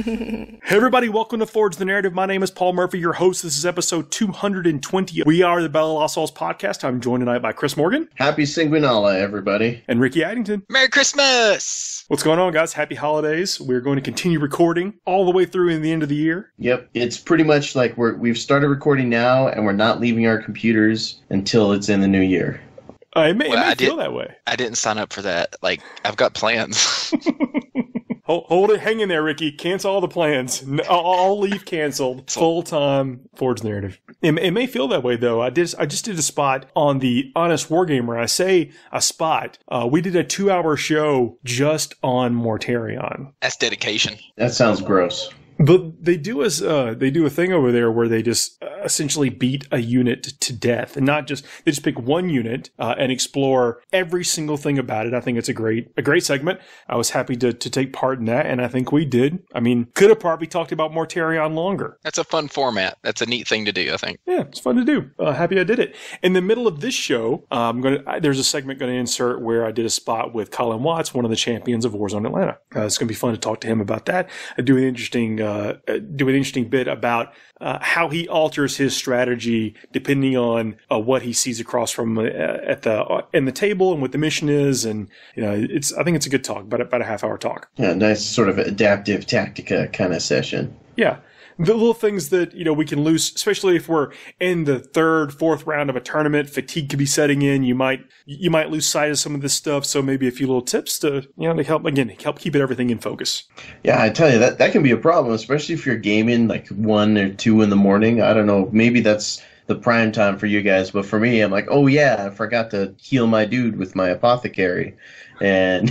Hey everybody, welcome to Forge the Narrative. My name is Paul Murphy, your host. This is episode 220. We are the Bella Lost Souls podcast. I'm joined tonight by Chris Morgan. Happy Sanguinala, everybody. And Ricky Addington. Merry Christmas! What's going on, guys? Happy holidays. We're going to continue recording all the way through in the end of the year. Yep, it's pretty much like we've started recording now, and we're not leaving our computers until it's in the new year. It may feel that way. I didn't sign up for that. Like, I've got plans. Hold it, hang in there, Ricky. Cancel all the plans. All leave canceled. Full-time Forge Narrative. It may feel that way, though. I just did a spot on the Honest Wargamer. I say a spot. We did a 2-hour show just on Mortarion. That's dedication. That sounds gross. But they do a thing over there where they just essentially beat a unit to death, and not just they just pick one unit and explore every single thing about it. I think it's a great segment. I was happy to take part in that, and I think we did. I mean, could have probably talked about Mortarion longer. That's a fun format. That's a neat thing to do, I think. Yeah, it's fun to do. Happy I did it. In the middle of this show, there's a segment going to insert where I did a spot with Colin Watts, one of the champions of Warzone Atlanta. It's going to be fun to talk to him about that. I do an interesting bit about how he alters his strategy depending on what he sees across from in the table and what the mission is, and I think it's a good talk, about a half-hour talk. Yeah, nice sort of adaptive Tactica kind of session. Yeah. The little things that, we can lose, especially if we're in the third, fourth round of a tournament, fatigue could be setting in. You might lose sight of some of this stuff. So maybe a few little tips to help keep everything in focus. Yeah, I tell you, that can be a problem, especially if you're gaming like 1 or 2 in the morning. I don't know. Maybe that's the prime time for you guys. But for me, I'm like, oh yeah, I forgot to heal my dude with my apothecary. And,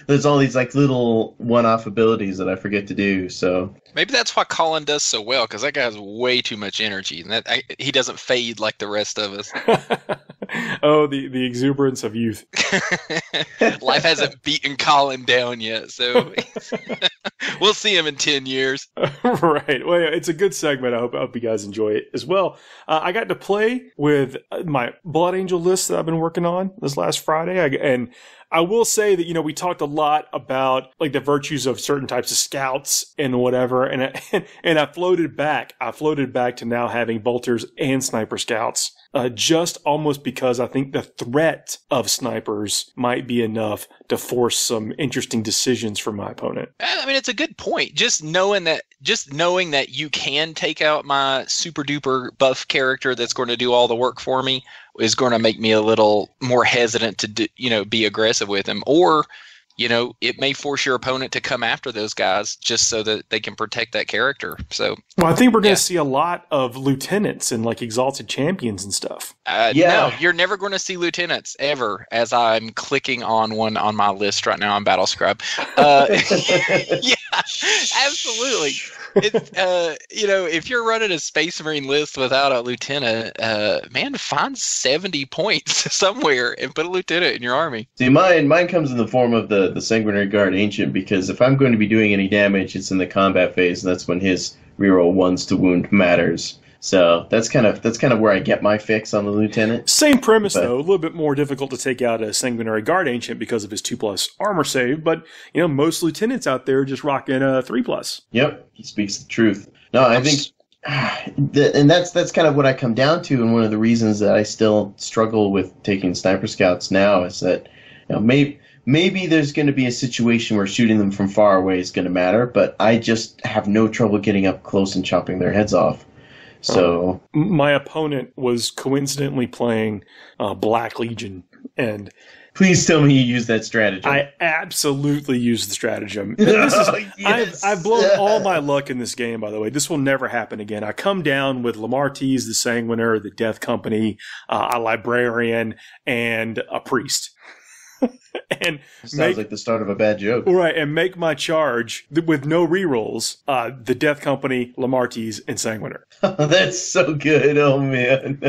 there's all these like little one-off abilities that I forget to do. So maybe that's why Colin does so well, because that guy has way too much energy, and he doesn't fade like the rest of us. Oh, the exuberance of youth. Life hasn't beaten Colin down yet, so we'll see him in 10 years. Right. Well, yeah, it's a good segment. I hope you guys enjoy it as well. I got to play with my Blood Angel list that I've been working on this last Friday, and I will say that, we talked a lot about like the virtues of certain types of scouts and whatever. And I floated back to now having bolters and sniper scouts. Just almost because I think the threat of snipers might be enough to force some interesting decisions for my opponent. I mean, it's a good point. Just knowing that you can take out my super duper buff character that's going to do all the work for me is going to make me a little more hesitant to be aggressive with him. Or, it may force your opponent to come after those guys just so that they can protect that character. So, well, I think we're going to see a lot of lieutenants and like exalted champions and stuff. No, you're never going to see lieutenants ever, as I'm clicking on one on my list right now on Battlescribe. Yeah, absolutely. If you're running a Space Marine list without a lieutenant, find 70 points somewhere and put a lieutenant in your army. See, mine comes in the form of the Sanguinary Guard Ancient, because if I'm going to be doing any damage, it's in the combat phase, and that's when his reroll 1s to wound matters. So that's kind of where I get my fix on the lieutenant. Same premise, though. A little bit more difficult to take out a Sanguinary Guard Ancient because of his 2+ armor save. But most lieutenants out there are just rocking a 3+. Yep, he speaks the truth. No, I think, and that's kind of what I come down to, and one of the reasons that I still struggle with taking sniper scouts now is that maybe there's going to be a situation where shooting them from far away is going to matter, but I just have no trouble getting up close and chopping their heads off. So my opponent was coincidentally playing Black Legion, and please tell me you use that stratagem. I absolutely use the stratagem. Yes. I've blown all my luck in this game, by the way. This will never happen again. I come down with Lamartine, the Sanguiner, the Death Company, a Librarian, and a Priest. And sounds like the start of a bad joke. Right, and make my charge with no rerolls, the Death Company, Lamartine, and Sanguiner. That's so good. Oh, man.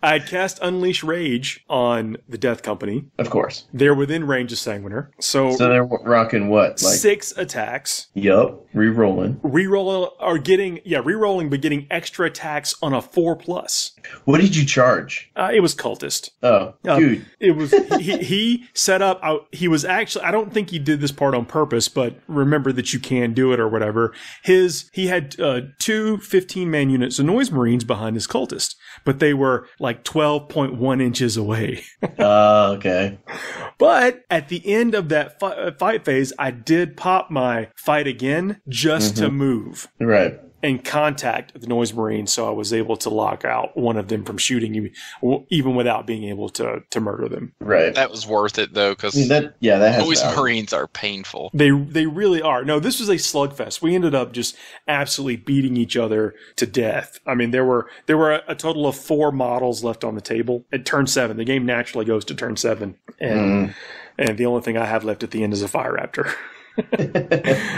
I had cast Unleash Rage on the Death Company. Of course. They're within range of Sanguiner. So they're rocking what? Like 6 attacks. Yup. Rerolling. Rerolling, but getting extra attacks on a 4+. What did you charge? It was Cultist. Oh, dude. It was he set up. He was actually. I don't think he did this part on purpose, but remember that you can do it or whatever. He had 2 15-man units of Noise Marines behind his Cultist, but they were like 12.1 inches away. Okay. But at the end of that fight phase, I did pop my fight again just to move. Right. And contact the Noise Marine, so I was able to lock out one of them from shooting, even without being able to murder them. Right. That was worth it, though, because Noise Marines are painful. They really are. No, this was a slugfest. We ended up just absolutely beating each other to death. I mean, there were a total of 4 models left on the table at turn 7. The game naturally goes to turn 7, and the only thing I have left at the end is a Fire Raptor.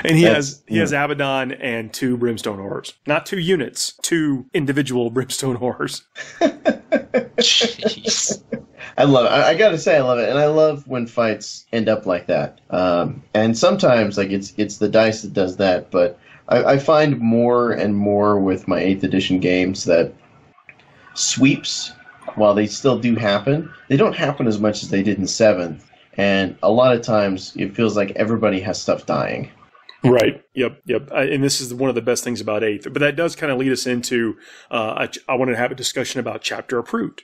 And he has Abaddon and 2 Brimstone Horrors. Not 2 units, 2 individual Brimstone Horrors. Jeez. I love it. I gotta say, I love it, and I love when fights end up like that. And sometimes, like it's the dice that does that. But I find more and more with my 8th edition games that sweeps, while they still do happen, they don't happen as much as they did in 7th. And a lot of times, it feels like everybody has stuff dying. Right. Yep. And this is one of the best things about 8th. But that does kind of lead us into, I wanted to have a discussion about Chapter Approved.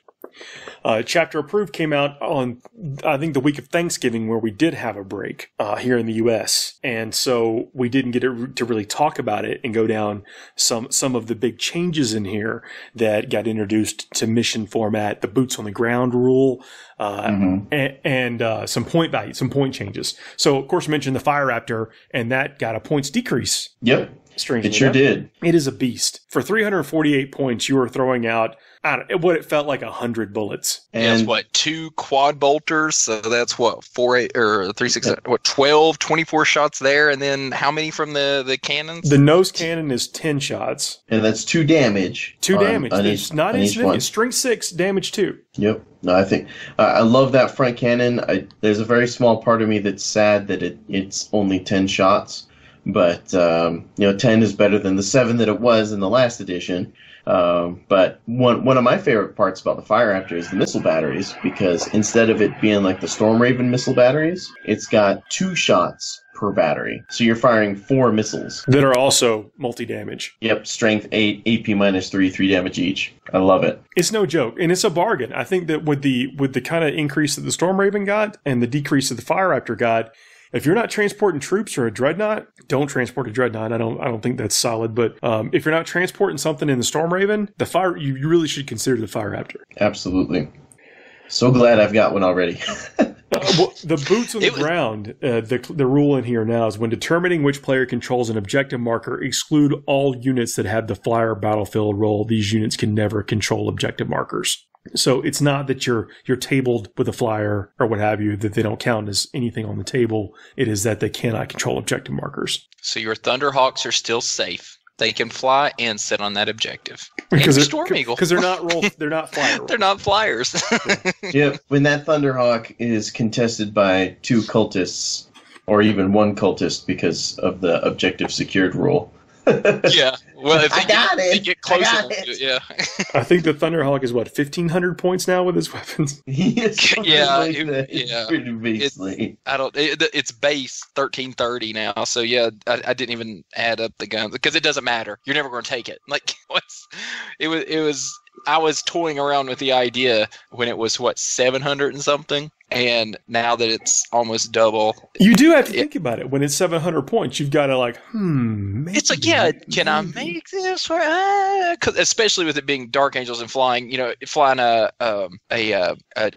Chapter Approved came out on, I think, the week of Thanksgiving, where we did have a break here in the U.S. And so we didn't get to really talk about it and go down some of the big changes in here that got introduced to mission format, the boots on the ground rule, and some point value, some point changes. So, of course, I mentioned the Fire Raptor, and that got a points decrease. Yep. Strangely it sure enough. did. It is a beast. For 348 points, you were throwing out what it felt like 100 bullets. And yes, 2 quad bolters, so that's 4, 8, or 3, 6, 12, 24 shots there, and then how many from the cannons? The nose cannon is 10 shots. And that's 2 damage. 2 damage. It's not insignificant. Strength 6, damage 2. Yep. No, I think I love that front cannon. There's a very small part of me that's sad that it's only 10 shots. But 10 is better than the 7 that it was in the last edition. But one of my favorite parts about the Fire Raptor is the missile batteries, because instead of it being like the Storm Raven missile batteries, it's got 2 shots per battery. So you're firing 4 missiles. That are also multi-damage. Yep, strength 8, AP minus 3, 3 damage each. I love it. It's no joke, and it's a bargain. I think that with the kind of increase that the Storm Raven got and the decrease that the Fire Raptor got, if you're not transporting troops or a dreadnought, don't transport a dreadnought. I don't think that's solid. But if you're not transporting something in the Storm Raven, you really should consider the Fire Raptor. Absolutely. So glad I've got one already. Well, the boots on the ground, the rule in here now is when determining which player controls an objective marker, exclude all units that have the flyer battlefield role. These units can never control objective markers. So it's not that you're tabled with a flyer or what have you, that they don't count as anything on the table. It is that they cannot control objective markers. So your Thunderhawks are still safe. They can fly and sit on that objective. Because they're Storm Eagle. Because they're not flyer. They're not flyers. Yeah, when that Thunderhawk is contested by 2 cultists, or even 1 cultist because of the objective secured rule. Yeah. Well, if they get closer, yeah. I think the Thunderhawk is 1,500 points now with his weapons. It's pretty beastly. It's base 1330 now, so yeah, I didn't even add up the guns because it doesn't matter. You're never going to take it. Like it was. I was toying around with the idea when it was 700 and something, and now that it's almost double. You do have to think about it. When it's 700 points, you've got to maybe, it's like, can I make this? Cause especially with it being Dark Angels and flying a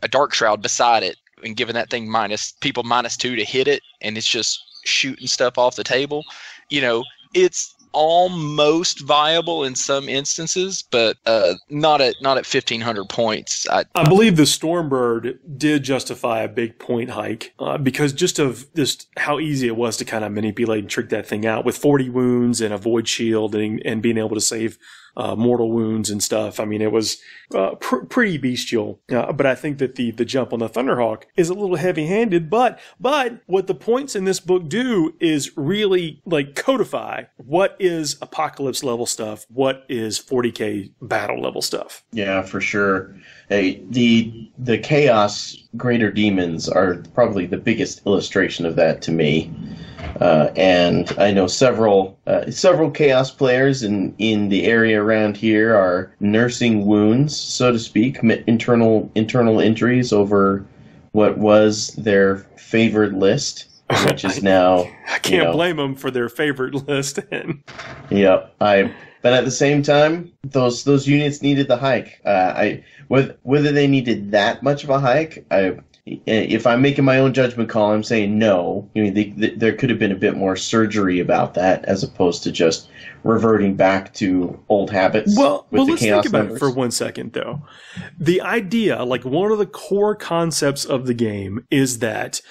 Dark Shroud beside it and giving that thing -2 to hit it, and it's just shooting stuff off the table. It's almost viable in some instances, but not at 1,500 points. I believe the Stormbird did justify a big point hike because just how easy it was to kind of manipulate and trick that thing out with 40 wounds and a void shield and being able to save mortal wounds and stuff. I mean, it was pretty bestial. But I think that the jump on the Thunderhawk is a little heavy-handed. But what the points in this book do is really like codify what is Apocalypse level stuff, what is 40k battle level stuff. Yeah, for sure. Hey, the Chaos Greater Demons are probably the biggest illustration of that to me. And I know several Chaos players in the area around here are nursing wounds, so to speak, internal injuries over what was their favored list, which is now. I can't blame them for their favorite list. Yep. But at the same time, those units needed the hike. Whether they needed that much of a hike, if I'm making my own judgment call, I'm saying no. I mean, there could have been a bit more surgery about that, as opposed to just reverting back to old habits. Well, with the let's chaos think about numbers. it for 1 second, though. The idea, like one of the core concepts of the game, is that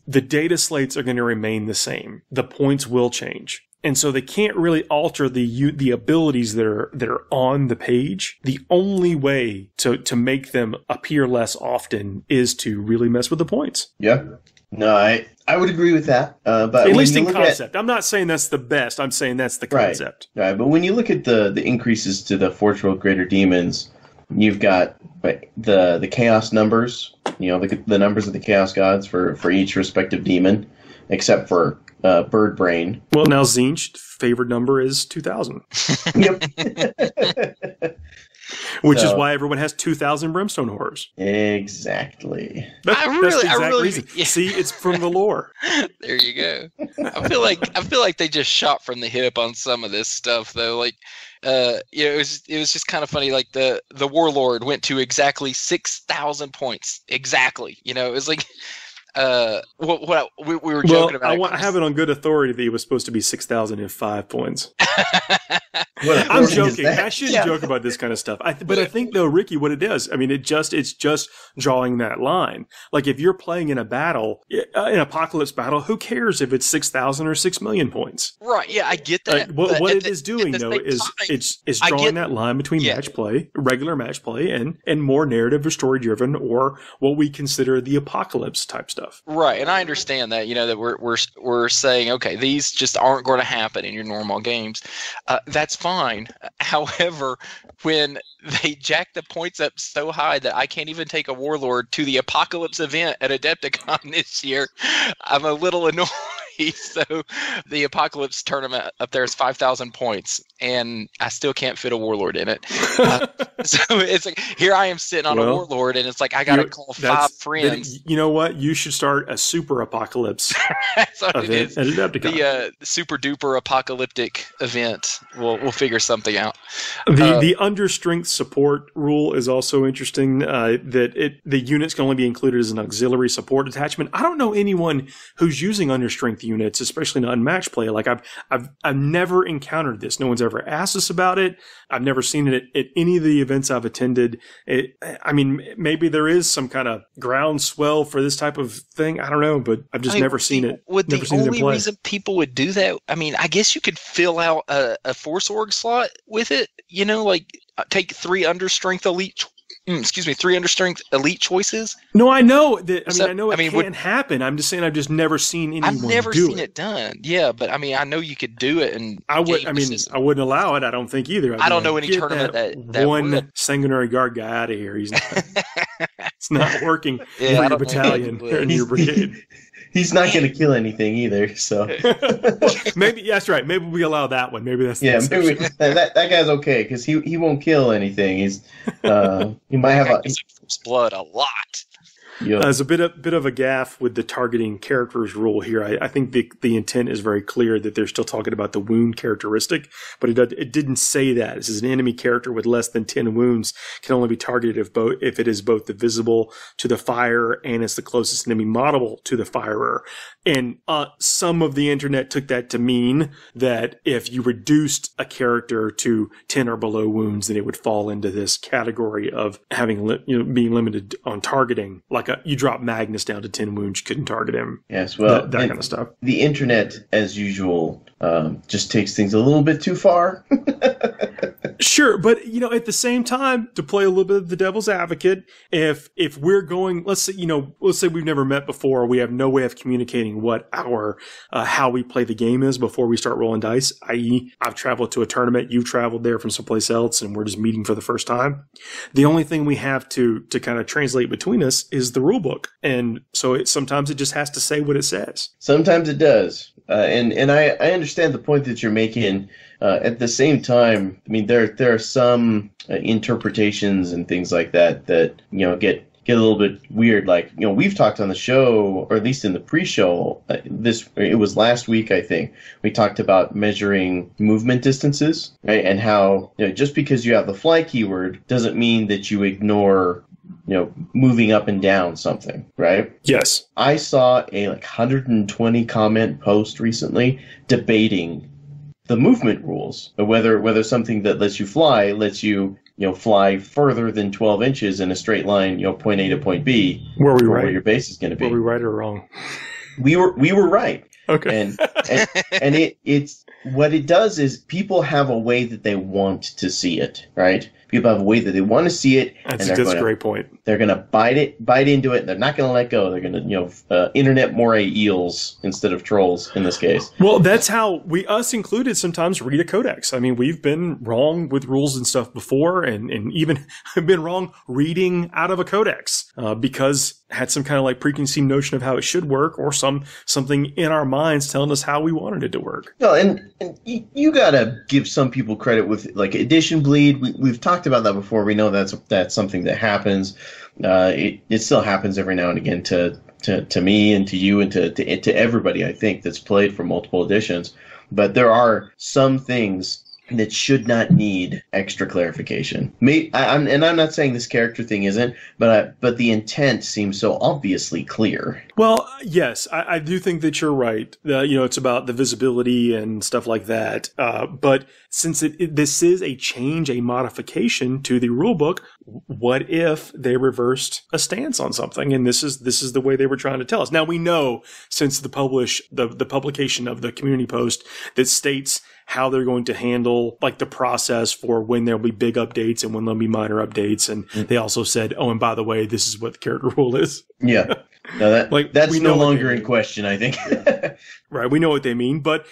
the data slates are going to remain the same. The points will change. And so they can't really alter the abilities that are on the page. The only way to make them appear less often is to really mess with the points. Yeah. No, I would agree with that. But at least in look concept. I'm not saying that's the best. I'm saying that's the concept. Right. But when you look at the increases to the Forge World Greater Demons, you've got the chaos numbers, the numbers of the chaos gods for each respective demon, except for Bird Brain. Well, now Zinch's favorite number is 2,000. Yep. Which is why everyone has 2,000 Brimstone Horrors. Exactly. That's the exact reason. Yeah. See, it's from the lore. There you go. I feel like they just shot from the hip on some of this stuff, though. Like, it was just kind of funny. Like the Warlord went to exactly 6,000 points. Exactly. It was like. What we were joking about. I have it on good authority that he was supposed to be 6,005 points. I'm joking. I shouldn't joke about this kind of stuff. But I think though, Ricky, what it is, I mean, it's just drawing that line. Like if you're playing in a battle, an apocalypse battle, who cares if it's 6,000 or 6 million points? Right. Yeah, I get that. What it is doing though is it's drawing that line between match play, regular match play, and more narrative or story driven, or what we consider the apocalypse type stuff. Right, and I understand that, that we're saying, okay, these just aren't going to happen in your normal games. That's fine. However, when they jack the points up so high that I can't even take a Warlord to the Apocalypse event at Adepticon this year, I'm a little annoyed. So the Apocalypse tournament up there is 5,000 points, and I still can't fit a Warlord in it. So it's like, here I am sitting on a Warlord, and it's like I got to call 5 friends. You know what? You should start a super Apocalypse That's what event it is. at Adepticon. The super duper apocalyptic event. We'll figure something out. The understrength support rule is also interesting. The units can only be included as an auxiliary support attachment. I don't know anyone who's using understrength units, especially not in match play. Like I've never encountered this. No one's ever asked us about it. I've never seen it at any of the events I've attended. I mean, maybe there is some kind of groundswell for this type of thing. I don't know, but I've just never seen it. The only reason people would do that, I mean, I guess you could fill out a Force Org slot with it. Like take 3 understrength elite. 3 understrength elite choices. No, I know that. I know it can happen. I'm just saying I've just never seen anyone. I've never seen it done. Yeah, but I mean, I know you could do it, and I wouldn't allow it. I don't think either. I don't know any tournament that one would. Sanguinary Guard guy out of here. He's not. It's not working for your battalion or in your brigade. He's not going to kill anything either, so maybe that's right. Maybe we allow that one. Maybe that's maybe that guy's okay because he won't kill anything. He might have blood a lot. There's a bit of a gaffe with the targeting characters rule here. I think the intent is very clear that they're still talking about the wound characteristic, but it didn't say that. This is an enemy character with less than 10 wounds can only be targeted if it is both visible to the firer and it's the closest enemy model to the firer. And some of the internet took that to mean that if you reduced a character to 10 or below wounds, then it would fall into this category of having being limited on targeting. Like you drop Magnus down to 10 wounds, you couldn't target him. Yes, well, that kind of stuff. The internet, as usual, just takes things a little bit too far. Sure, but at the same time, to play a little bit of the devil's advocate, if we're going, let's say we've never met before, we have no way of communicating what our how we play the game is before we start rolling dice. I.e., I've traveled to a tournament, you've traveled there from someplace else, and we're just meeting for the first time. The only thing we have to kind of translate between us is the rule book, and so sometimes it just has to say what it says. Sometimes it does, and I understand the point that you're making. At the same time, I mean, there are some interpretations and things like that get a little bit weird. Like, we've talked on the show, or at least in the pre-show, it was last week, I think, we talked about measuring movement distances, right? And how, just because you have the fly keyword doesn't mean that you ignore, moving up and down something, right? Yes. I saw a 120 comment post recently debating the movement rules, whether something that lets you fly fly further than 12 inches in a straight line, point A to point B, where your base is going to be. Were we right or wrong? We were right. Okay. And it's what it does is people have a way that they want to see it, right? People have a way that they want to see it. That's a great point. They're going to bite into it. They're not going to let go. They're going to, internet moray eels instead of trolls in this case. Well, that's how us included sometimes read a codex. I mean, we've been wrong with rules and stuff before, and even been wrong reading out of a codex because had some kind of preconceived notion of how it should work, or something in our minds telling us how we wanted it to work. No, and you gotta give some people credit with edition bleed. We've talked about that before. We know that's something that happens. It still happens every now and again to me and to you and to everybody, I think, that's played for multiple editions. But there are some things that should not need extra clarification. I'm not saying this character thing isn't, but the intent seems so obviously clear. Well, yes, I do think that you're right. It's about the visibility and stuff like that. But since this is a change, a modification to the rulebook, what if they reversed a stance on something? And this is the way they were trying to tell us. Now we know, since the publication of the community post that states how they're going to handle the process for when there'll be big updates and when there'll be minor updates. And they also said, oh, and by the way, this is what the character rule is. Yeah. No, that's no longer in question, I think. Right. We know what they mean. But,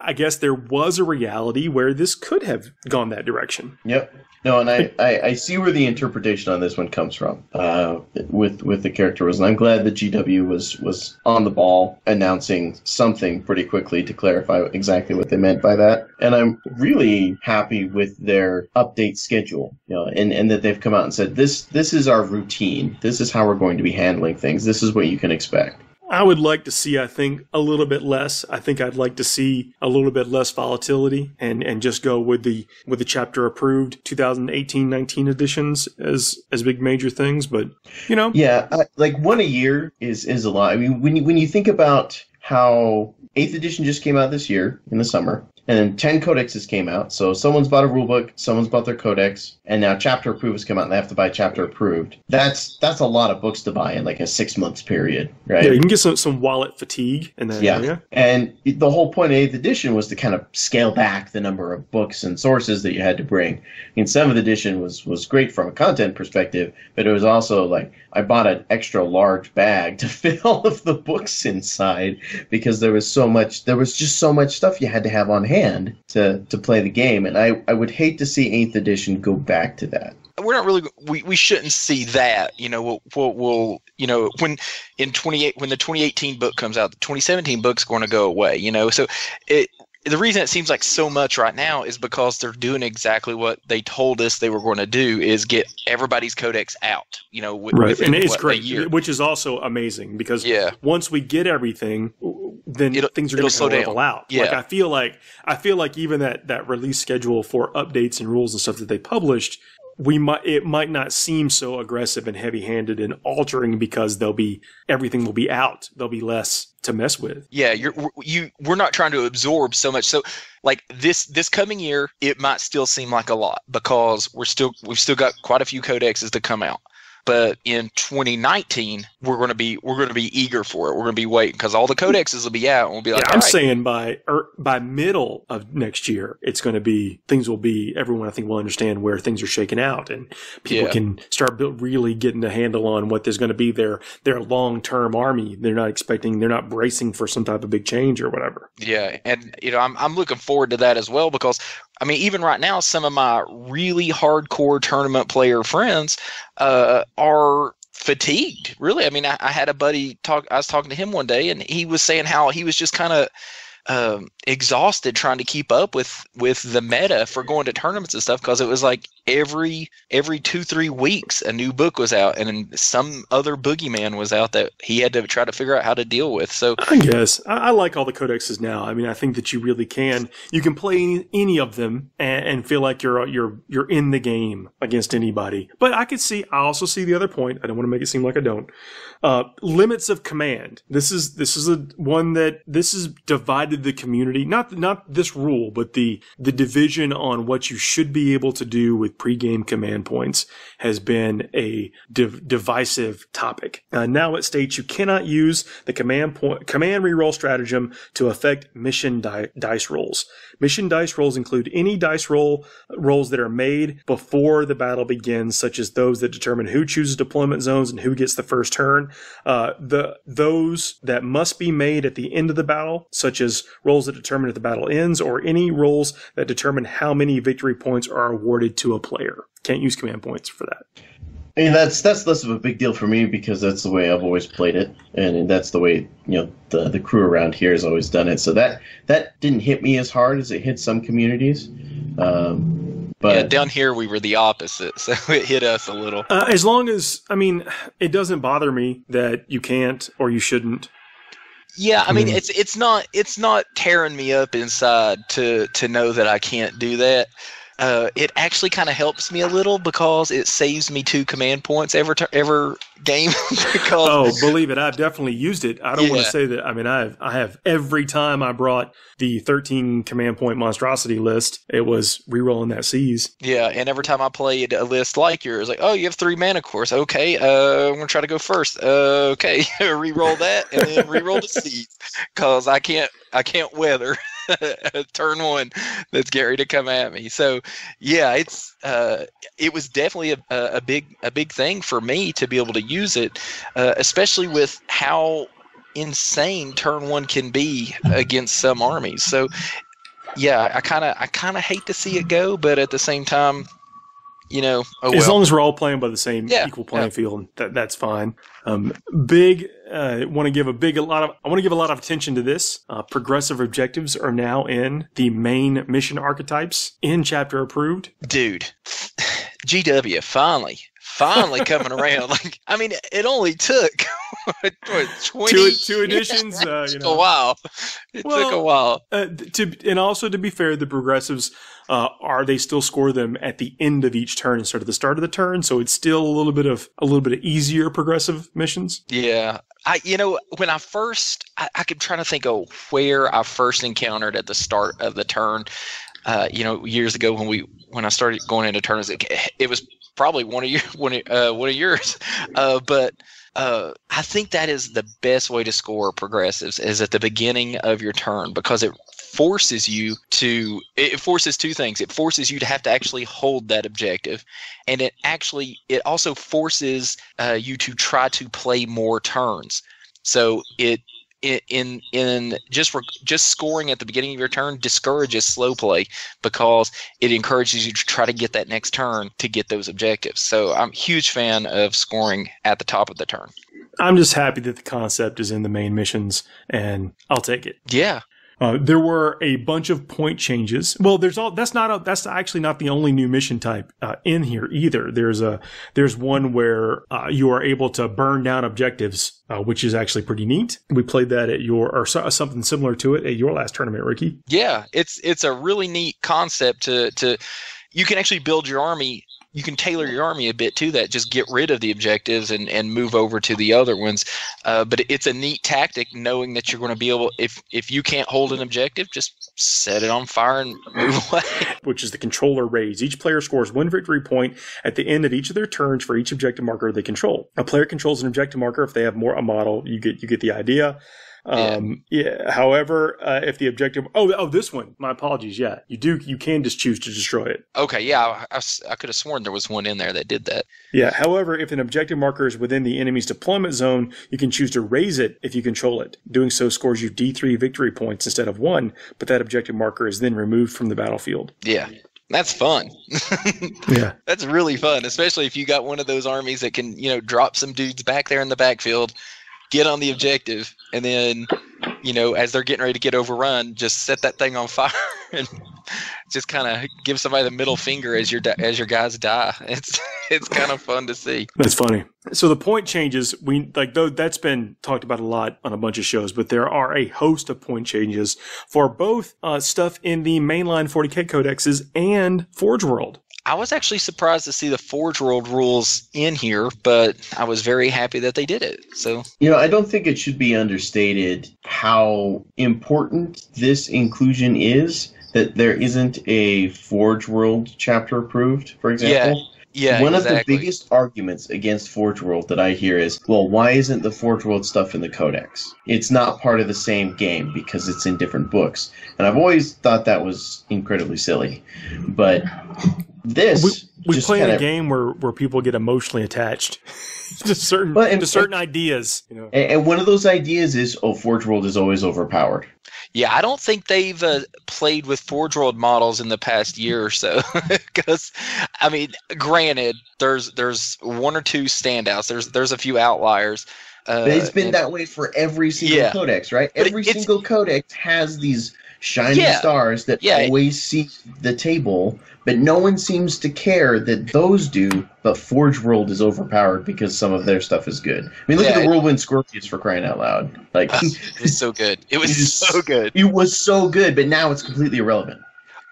I guess there was a reality where this could have gone that direction. Yep. No, and I see where the interpretation on this one comes from with the character rules. And I'm glad that GW was on the ball announcing something pretty quickly to clarify exactly what they meant by that. And I'm really happy with their update schedule, and that they've come out and said, this is our routine. This is how we're going to be handling things. This is what you can expect. I would like to see, I think, a little bit less. I think I'd like to see a little bit less volatility and just go with the chapter approved 2018-19 editions as big major things. But, Yeah, one a year is a lot. I mean, when you think about how 8th edition just came out this year in the summer, and then 10 codexes came out. So someone's bought a rulebook, someone's bought their codex, and now chapter approved has come out and they have to buy chapter approved. That's a lot of books to buy in a 6 months period, right? Yeah, you can get some wallet fatigue in that area. And the whole point of 8th edition was to kind of scale back the number of books and sources that you had to bring. I mean, 7th edition was great from a content perspective, but it was also I bought an extra large bag to fit all of the books inside because there was just so much stuff you had to have on hand to play the game, and I would hate to see 8th edition go back to that. We're not really. We shouldn't see that. We'll when the 2018 book comes out, the 2017 book's going to go away. So the reason it seems like so much right now is because they're doing exactly what they told us they were going to do, is get everybody's codex out. Right, and it's great, which is also amazing because once we get everything, then things are going to level out. Yeah. I feel like even that release schedule for updates and rules and stuff that they published, it might not seem so aggressive and heavy-handed and altering because everything will be out. There'll be less to mess with. Yeah, we're not trying to absorb so much. So this coming year, it might still seem like a lot because we've still got quite a few codexes to come out. But in 2019, we're going to be eager for it. We're going to be waiting because all the codexes will be out, and we'll be like, I'm saying by middle of next year, it's going to be everyone I think will understand where things are shaking out, and people can start really getting a handle on what there's going to be their long-term army. They're not bracing for some type of big change or whatever. Yeah, and I'm looking forward to that as well, because I mean, even right now, some of my really hardcore tournament player friends are fatigued. Really, I mean, I had a buddy I was talking to him one day, and he was saying how he was just kind of exhausted trying to keep up with the meta for going to tournaments and stuff, because it was like every 2-3 weeks a new book was out, and then some other boogeyman was out that he had to try to figure out how to deal with. So I guess I like all the codexes now. I mean, I think that you really can play any of them and feel like you're in the game against anybody. But I also see the other point. I don't want to make it seem like I don't. Limits of command. This is divided the community. Not this rule, but the division on what you should be able to do with pre-game command points has been a divisive topic. Now it states you cannot use the command reroll stratagem to affect mission dice rolls. Mission dice rolls include any dice rolls that are made before the battle begins, such as those that determine who chooses deployment zones and who gets the first turn. Those that must be made at the end of the battle, such as rolls that determine if the battle ends, or any rolls that determine how many victory points are awarded to a player. Can't use command points for that. I mean, that's less of a big deal for me because that's the way I've always played it, and that's the way the crew around here has always done it. So that didn't hit me as hard as it hit some communities. But down here we were the opposite, so it hit us a little. As long as, I mean, it doesn't bother me that you can't or you shouldn't. Yeah, I mean, it's not tearing me up inside to know that I can't do that. It actually kind of helps me a little because it saves me 2 command points every game. Because, believe it, I've definitely used it. I don't want to say that. I mean, I have every time I brought the 13 command point monstrosity list, it was rerolling that seize. Yeah, and every time I played a list like yours, like, oh, you have 3 mana cores. Okay, I'm gonna try to go first. Okay, reroll that and then reroll the seize because I can't weather turn 1 that's Gary to come at me. So yeah, it was definitely a big thing for me to be able to use it, especially with how insane turn 1 can be against some armies. So yeah, I kind of hate to see it go, but at the same time, as long as we're all playing by the same equal playing field, that's fine. I want to give a lot of attention to this. Progressive objectives are now in the main mission archetypes in chapter approved. Dude, GW finally coming around. Like, I mean, it only took 20 two editions. It took a while. It took a while. And also, to be fair, the progressives they still score them at the end of each turn instead of the start of the turn, so it's still a little bit of easier progressive missions. Yeah. When I first, I kept trying to think of where I first encountered at the start of the turn. Years ago when I started going into turns, it was probably one of yours. But I think that is the best way to score progressives is at the beginning of your turn, because it forces 2 things. It forces you to have to actually hold that objective, and it also forces you to try to play more turns. So just scoring at the beginning of your turn discourages slow play because it encourages you to try to get that next turn to get those objectives. So I'm a huge fan of scoring at the top of the turn. I'm just happy that the concept is in the main missions, and I'll take it. Yeah. There were a bunch of point changes. Well, that's actually not the only new mission type in here either. There's one where you are able to burn down objectives, which is actually pretty neat. We played that or something similar to it at your last tournament, Ricky. Yeah, it's a really neat concept to you can actually build your army. You can tailor your army a bit to that. Just get rid of the objectives and move over to the other ones. But it's a neat tactic, knowing that you're going to be able, if you can't hold an objective, just just set it on fire and move away. Which is the controller raise. Each player scores 1 victory point at the end of each of their turns for each objective marker they control. A player controls an objective marker if they have more a model. You get the idea. However, if the objective, this one, my apologies. Yeah, you can just choose to destroy it. Okay. Yeah. I could have sworn there was one in there that did that. Yeah. However, if an objective marker is within the enemy's deployment zone, you can choose to raise it if you control it. Doing so scores you D3 victory points instead of 1, but that objective marker is then removed from the battlefield. Yeah. That's fun. Yeah. That's really fun, especially if you got one of those armies that can, drop some dudes back there in the backfield, get on the objective, and then, as they're getting ready to get overrun, just set that thing on fire and just kind of give somebody the middle finger as your guys die. It's kind of fun to see. That's funny. So the point changes, though that's been talked about a lot on a bunch of shows, but there are a host of point changes for both stuff in the mainline 40k codexes and Forge World. I was actually surprised to see the Forge World rules in here, but I was very happy that they did it. So, I don't think it should be understated how important this inclusion is, that there isn't a Forge World chapter approved, for example. Yeah, One exactly. of the biggest arguments against Forge World that I hear is, well, why isn't the Forge World stuff in the Codex? It's not part of the same game because it's in different books. And I've always thought that was incredibly silly. But this... We play in a game where people get emotionally attached to certain ideas. And one of those ideas is, Forge World is always overpowered. Yeah, I don't think they've played with Forge World models in the past year or so. Because, granted, there's one or two standouts. There's a few outliers. But it's been that way for every single codex, right? Every single codex has these shining stars that always see the table, but no one seems to care that those do, but Forge World is overpowered because some of their stuff is good. Look at the Whirlwind Scorpions, for crying out loud. It was so good. It was so good. It was so good, but now it's completely irrelevant.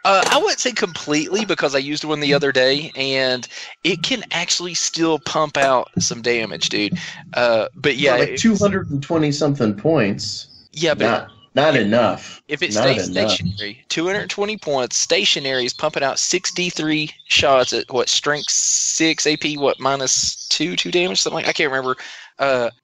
I wouldn't say completely, because I used one the other day, and it can actually still pump out some damage, dude. But yeah, 220-something points. Yeah, but not enough. If it stays stationary, 220 points, stationary is pumping out 63 shots at strength 6, AP minus 2 damage, something like I can't remember.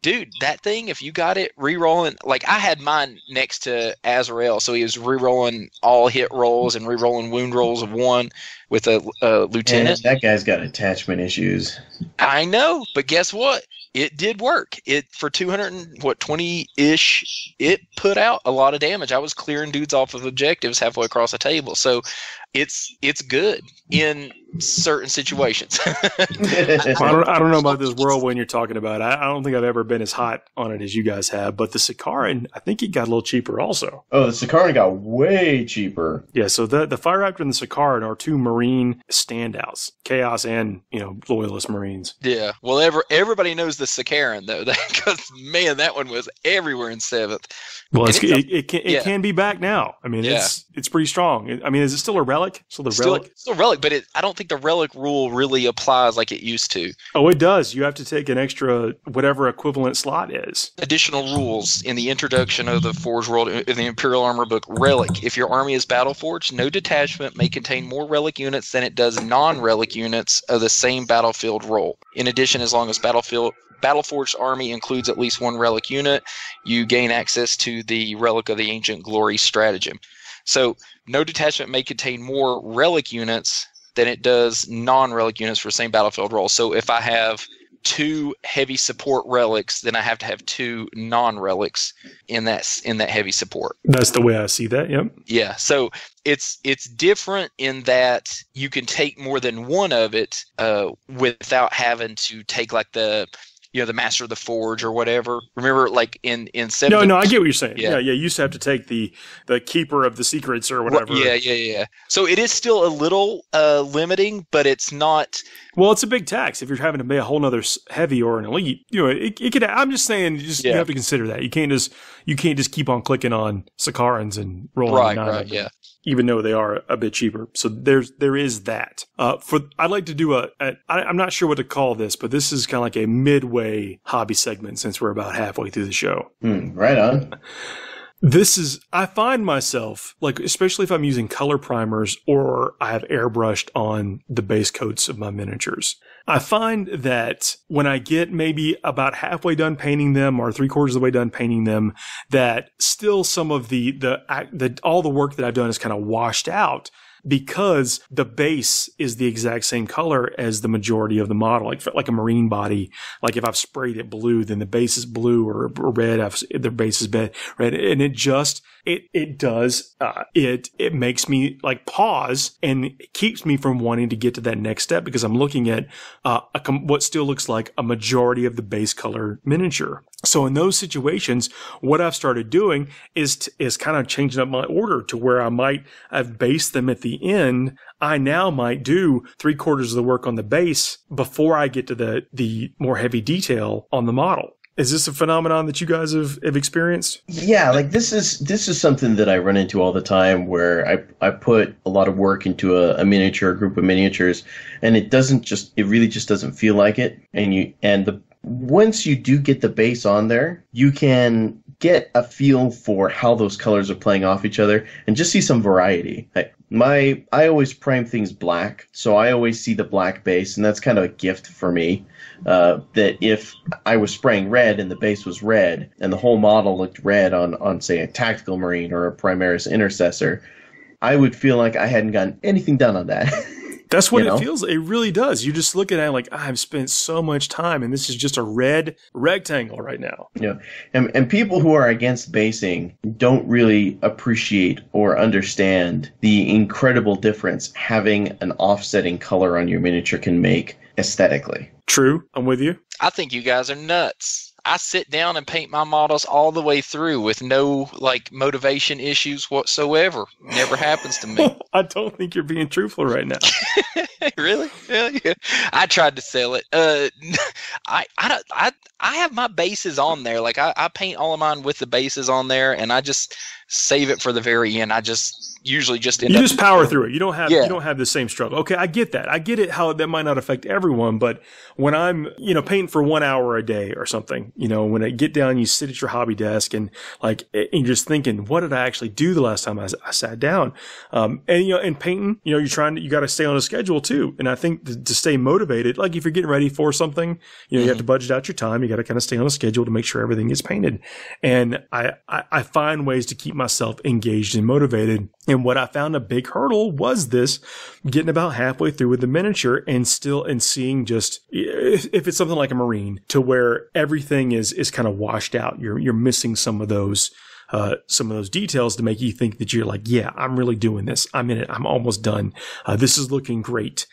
Dude, that thing, if you got it re-rolling, I had mine next to Azrael, so he was re-rolling all hit rolls and re-rolling wound rolls of 1 with a lieutenant. Man, that guy's got attachment issues. I know, but guess what? It did work. It for 220-ish, it put out a lot of damage. I was clearing dudes off of objectives halfway across the table. So it's good in certain situations. I don't know about this Whirlwind you're talking about. I don't think I've ever been as hot on it as you guys have, but the Sakaran, I think it got a little cheaper also. Oh, the Sakaran got way cheaper. Yeah, so the Fire Raptor and the Sakaran are two Marine standouts. Chaos and, Loyalist Marines. Yeah, well, everybody knows the Sakaran, though, because, man, that one was everywhere in 7th. Well, it can be back now. It's pretty strong. Is it still a relic? Still a relic, but I don't think the relic rule really applies like it used to. Oh, it does. You have to take an extra whatever equivalent slot is. Additional rules in the introduction of the Forge World in the Imperial Armor book. Relic. If your army is Battleforged, no detachment may contain more relic units than it does non-relic units of the same battlefield role. In addition, as long as Battleforged army includes at least one relic unit, you gain access to the Relic of the Ancient Glory stratagem. So, no detachment may contain more relic units than it does non-relic units for the same battlefield role. So, if I have 2 heavy support relics, then I have to have 2 non-relics in that heavy support. That's the way I see that. Yep. Yeah. So it's different in that you can take more than one of it without having to take the the Master of the Forge or whatever. Remember, in 7. No, I get what you're saying. Yeah. You used to have to take the Keeper of the Secrets or whatever. Yeah. So it is still a little limiting, but it's not. Well, it's a big tax if you're having to pay a whole nother heavy or an elite. It could. I'm just saying, you have to consider that. You can't just keep on clicking on Sakarans and rolling. Right. Yeah. Even though they are a bit cheaper. So there is that. I'd like to do I'm not sure what to call this, but this is kind of like a midway hobby segment since we're about halfway through the show. Right on. I find myself, like, especially if I'm using color primers or I have airbrushed on the base coats of my miniatures, I find that when I get maybe about halfway done painting them or 3/4 of the way done painting them, that still some of all the work that I've done is kind of washed out, because the base is the exact same color as the majority of the model. Like a marine body, like if I've sprayed it blue, then the base is blue, or red, the base is red. And it makes me like pause, and it keeps me from wanting to get to that next step, because I'm looking at what still looks like a majority of the base color miniature. So in those situations, what I've started doing is kind of changing up my order to where I've based them at the end. I now might do 3/4 of the work on the base before I get to the more heavy detail on the model. Is this a phenomenon that you guys have experienced? Yeah, like this is something that I run into all the time, where I put a lot of work into a miniature, a group of miniatures, and it really just doesn't feel like it. Once you do get the base on there, you can get a feel for how those colors are playing off each other and just see some variety. I always prime things black, so I always see the black base, and that's kind of a gift for me. That if I was spraying red and the base was red and the whole model looked red on say a Tactical Marine or a Primaris Intercessor, I would feel like I hadn't gotten anything done on that. That's what it feels. It really does. You just look at it like, I've spent so much time, and this is just a red rectangle right now. Yeah, and people who are against basing don't really appreciate or understand the incredible difference having an offsetting color on your miniature can make aesthetically. True. I'm with you. I think you guys are nuts. I sit down and paint my models all the way through with no motivation issues whatsoever. Never happens to me. I don't think you're being truthful right now. Really? Yeah. I tried to sell it. I have my bases on there. Like I paint all of mine with the bases on there, and I just save it for the very end. I usually just end up. You just power through it. You don't have the same struggle. Okay, I get that. I get it. How that might not affect everyone, but when I'm painting for 1 hour a day or something, when I get down, you sit at your hobby desk and you're just thinking, what did I actually do the last time I sat down? And painting, you got to stay on a schedule too. And I think to stay motivated, like if you're getting ready for something, you have to budget out your time. You got to kind of stay on a schedule to make sure everything is painted. And I find ways to keep myself engaged and motivated. And what I found a big hurdle was this, getting about halfway through with the miniature and seeing just, if it's something like a Marine, to where everything is kind of washed out. You're missing some of those details to make you think that you're like, yeah, I'm really doing this. I'm in it. I'm almost done. This is looking great.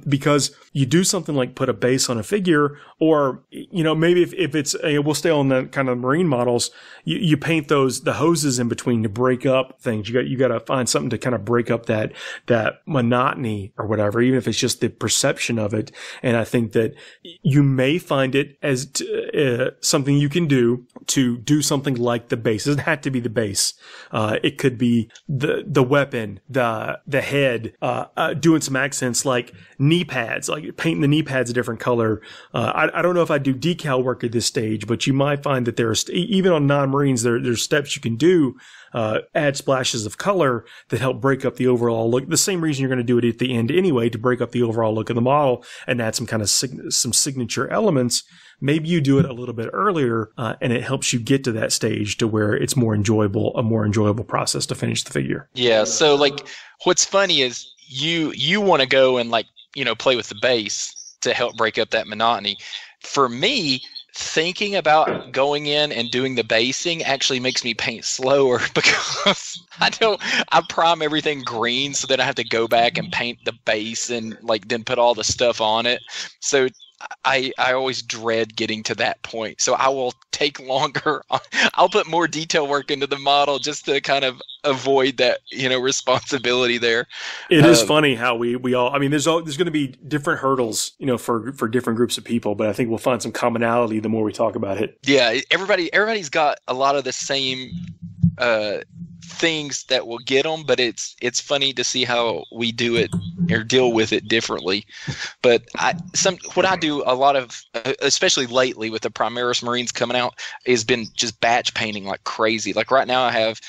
Because you do something like put a base on a figure, or, maybe if it's, we'll stay on the kind of Marine models, you paint the hoses in between to break up things. You got to find something to kind of break up that monotony or whatever, even if it's just the perception of it. And I think that you may find it as something you can do to do something like the base. It doesn't have to be the base. It could be the weapon, the head, doing some accents like knee pads, like painting the knee pads a different color. I don't know if I do decal work at this stage, but you might find that there's, even on non-Marines, there's steps you can do, add splashes of color that help break up the overall look. The same reason you're going to do it at the end anyway, to break up the overall look of the model and add some kind of some signature elements. Maybe you do it a little bit earlier, and it helps you get to that stage to where it's a more enjoyable process to finish the figure. Yeah. So what's funny is you want to go and play with the base to help break up that monotony. For me, thinking about going in and doing the basing actually makes me paint slower, because I prime everything green, so then I have to go back and paint the base and then put all the stuff on it. So I always dread getting to that point. So I will take longer. I'll put more detail work into the model just to kind of avoid that, responsibility there. It is funny how we all, there's going to be different hurdles, for different groups of people, but I think we'll find some commonality the more we talk about it. Yeah. Everybody's got a lot of the same, things that will get them, but it's funny to see how we do it or deal with it differently. But what I do a lot of, especially lately with the Primaris Marines coming out, has been just batch painting like crazy. Like right now I have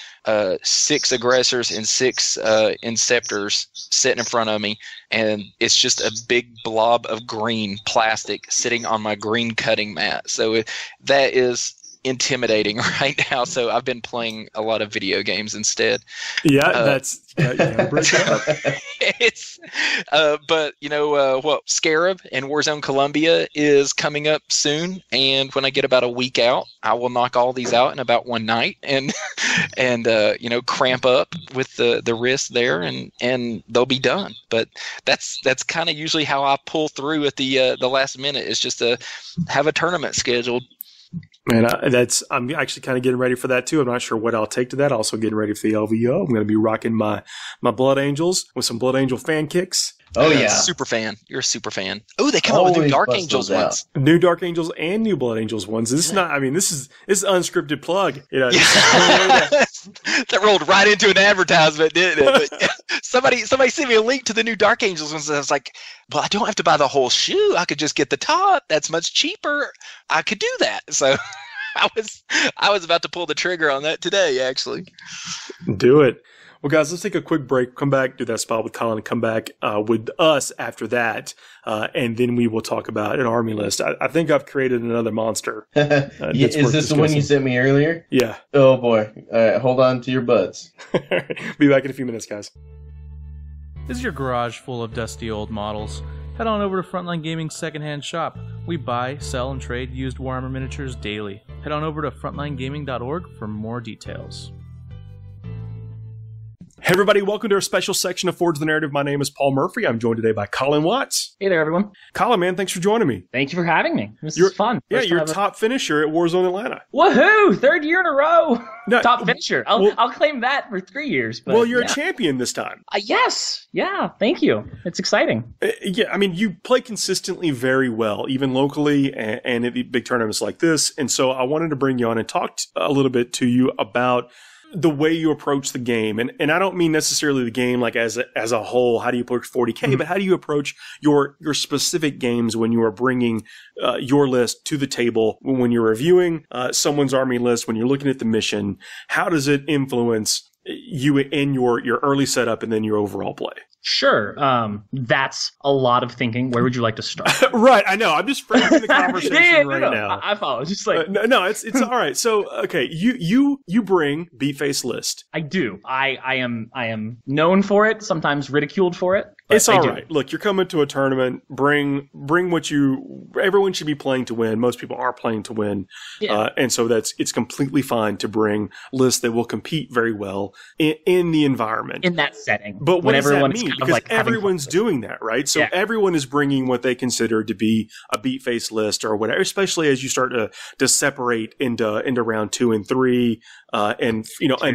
6 aggressors and 6 inceptors sitting in front of me, and it's just a big blob of green plastic sitting on my green cutting mat. So that is intimidating right now. So I've been playing a lot of video games instead. Yeah, it's but what, Scarab and Warzone Columbia is coming up soon, and when I get about a week out, I will knock all these out in about one night and cramp up with the wrist there, and they'll be done. But that's kind of usually how I pull through at the last minute, is just to have a tournament scheduled. Man, I'm actually kind of getting ready for that too. I'm not sure what I'll take to that. Also getting ready for the LVO. I'm going to be rocking my Blood Angels with some Blood Angel fan kicks. Oh yeah, super fan. You're a super fan. Oh, they come out with new Dark Angels ones. New Dark Angels and new Blood Angels ones. This is not. I mean, this is unscripted plug. That rolled right into an advertisement, didn't it? But somebody sent me a link to the new Dark Angels ones, and I was like, well, I don't have to buy the whole shoe. I could just get the top. That's much cheaper. I could do that. So I was about to pull the trigger on that today, actually. Do it. Well, guys, let's take a quick break. Come back, do that spot with Colin, and come back with us after that, and then we will talk about an army list. I think I've created another monster. Is this the one you sent me earlier? Yeah. Oh, boy. All right, hold on to your butts. Be back in a few minutes, guys. Is your garage full of dusty old models? Head on over to Frontline Gaming's secondhand shop. We buy, sell, and trade used Warhammer miniatures daily. Head on over to frontlinegaming.org for more details. Hey everybody, welcome to our special section of Forge the Narrative. My name is Paul Murphy. I'm joined today by Colin Watts. Hey there, everyone. Colin, man, thanks for joining me. Thank you for having me. This is fun. Yeah, you're top finisher at Warzone Atlanta. Woohoo! 3rd year in a row. No, top finisher. I'll claim that for 3 years. But, well, you're a champion this time. Yes. Yeah, thank you. It's exciting. Yeah, I mean, you play consistently very well, even locally and at big tournaments like this. And so I wanted to bring you on and talk a little bit to you about the way you approach the game. And I don't mean necessarily the game like as a whole, how do you approach 40K, but how do you approach your specific games when you are bringing your list to the table, when you're reviewing someone's army list, when you're looking at the mission, how does it influence you in your early setup and then your overall play? Sure. That's a lot of thinking. Where would you like to start? Right. I know. I'm just framing the conversation now. I follow. Just like no, it's all right. So okay, you bring B-face list. I do. I am known for it. Sometimes ridiculed for it. It's all right. Look, you're coming to a tournament. Bring what everyone should be playing to win. Most people are playing to win, and so it's completely fine to bring lists that will compete very well in the environment, in that setting. But what does that mean? Because everyone's doing that, right? So everyone is bringing what they consider to be a beat-face list or whatever, especially as you start to separate into round 2 and 3, and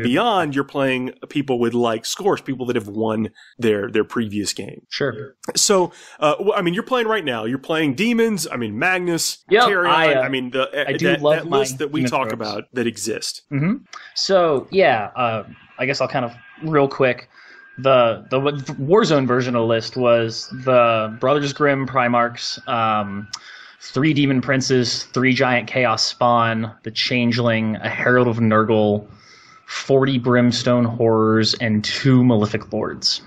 beyond. You're playing people with like scores, people that have won their previous game. Sure. So, I mean, you're playing right now. You're playing demons. I mean, Magnus, Tyrion. I mean, that list that we talk about that exist. Mm-hmm. So, I guess I'll kind of real quick. The Warzone version of the list was the Brothers Grimm Primarchs, 3 Demon Princes, 3 Giant Chaos Spawn, the Changeling, a Herald of Nurgle, 40 Brimstone Horrors, and 2 Malefic Lords.